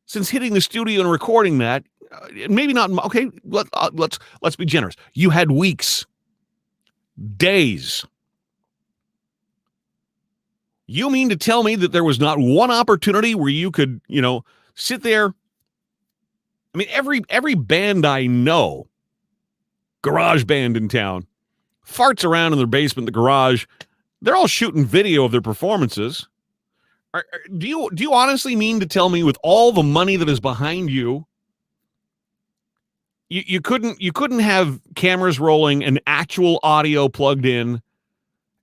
since hitting the studio and recording that. Maybe not. Okay, let's be generous. You had weeks, days. You mean to tell me that there was not one opportunity where you could, sit there? I mean, every band I know, garage band in town, farts around in their basement, the garage. They're all shooting video of their performances. Do you honestly mean to tell me, with all the money that is behind you, you couldn't have cameras rolling and actual audio plugged in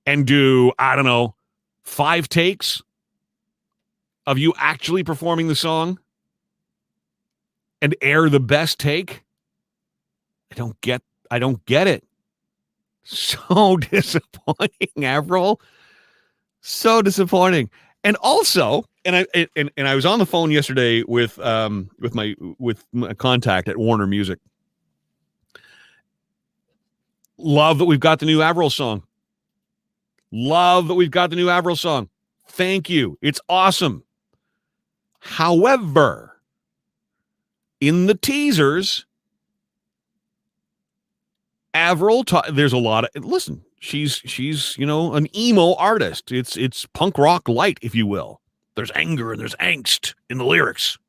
and do, I don't know, 5 takes of you actually performing the song and air the best take? I don't get it. So disappointing, Avril. So disappointing. And also, and I was on the phone yesterday with my contact at Warner Music. Love that we've got the new Avril song. Thank you. It's awesome. However, in the teasers, Avril, there's a lot of, listen, she's an emo artist. It's punk rock light, if you will. There's anger and there's angst in the lyrics.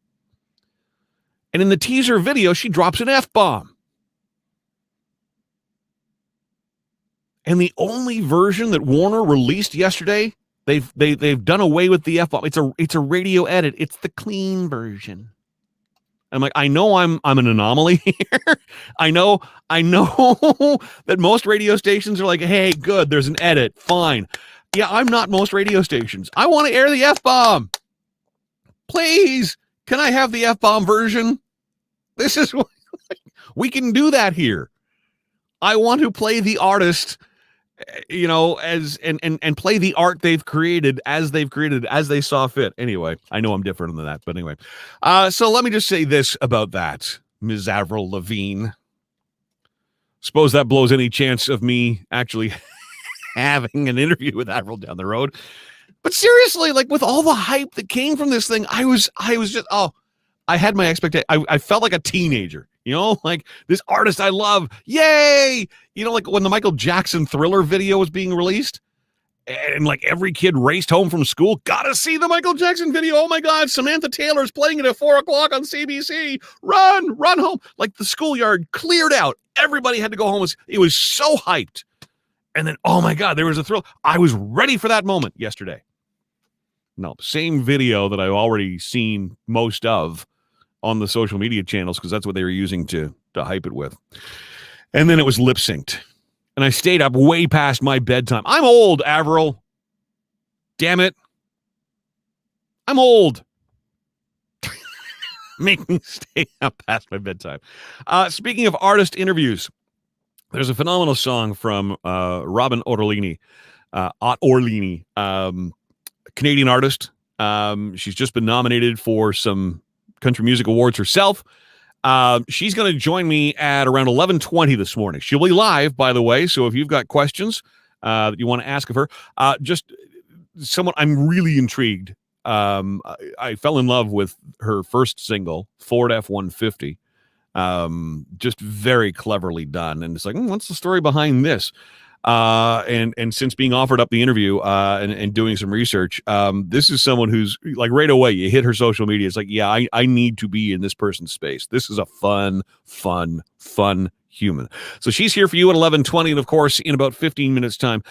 And in the teaser video, she drops an F-bomb. And the only version that Warner released yesterday, they've done away with the F-bomb. It's a radio edit. It's the clean version. I'm like, I know I'm an anomaly here. I know that most radio stations are like, hey, good, there's an edit, fine. Yeah, I'm not most radio stations. I want to air the F-bomb. Please, can I have the F-bomb version? This is we can do that here. I want to play the artist, as and play the art they've created as they saw fit. Anyway, I know I'm different than that, but anyway. So let me just say this about that, Ms. Avril Lavigne. Suppose that blows any chance of me actually having an interview with Avril down the road. But seriously, like, with all the hype that came from this thing, I was just, I had my expectation. I felt like a teenager, like, this artist I love. Yay! Like when the Michael Jackson Thriller video was being released, and like every kid raced home from school, gotta see the Michael Jackson video. Oh my God, Samantha Taylor's playing it at 4:00 on CBC. Run home. Like, the schoolyard cleared out. Everybody had to go home. It was so hyped. And then, oh my God, there was a thrill. I was ready for that moment yesterday. No, same video that I've already seen most of on the social media channels, because that's what they were using to hype it with. And then it was lip synced. And I stayed up way past my bedtime. I'm old, Avril. Damn it. I'm old. Make me stay up past my bedtime. Speaking of artist interviews, there's a phenomenal song from Robin Orlini, Canadian artist. She's just been nominated for some country music awards herself. She's going to join me at around 11:20 this morning. She'll be live, by the way, so if you've got questions that you want to ask of her, just someone I'm really intrigued. I fell in love with her first single, Ford F-150. Just very cleverly done. And it's like, what's the story behind this? And since being offered up the interview and doing some research, this is someone who's like, right away you hit her social media. It's like, yeah, I need to be in this person's space. This is a fun human. So she's here for you at 11:20, and of course, in about 15 minutes time,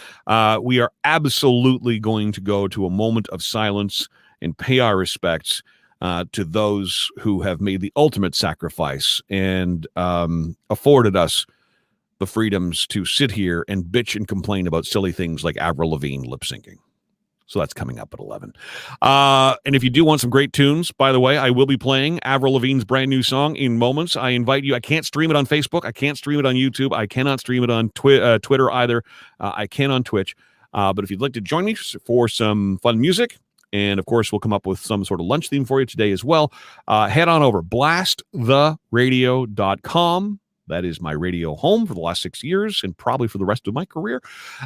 we are absolutely going to go to a moment of silence and pay our respects to those who have made the ultimate sacrifice and afforded us the freedoms to sit here and bitch and complain about silly things like Avril Lavigne lip syncing. So that's coming up at 11. And if you do want some great tunes, by the way, I will be playing Avril Lavigne's brand new song in moments. I invite you. I can't stream it on Facebook. I can't stream it on YouTube. I cannot stream it on Twitter either. I can on Twitch. But if you'd like to join me for some fun music, and of course, we'll come up with some sort of lunch theme for you today as well, head on over, blasttheradio.com. That is my radio home for the last 6 years and probably for the rest of my career.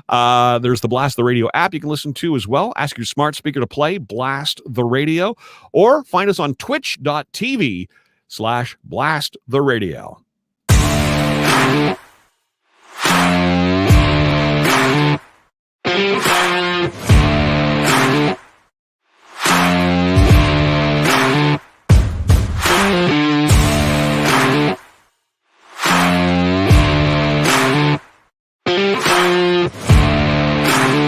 There's the Blast the Radio app you can listen to as well. Ask your smart speaker to play Blast the Radio, or find us on twitch.tv/Blast the Radio.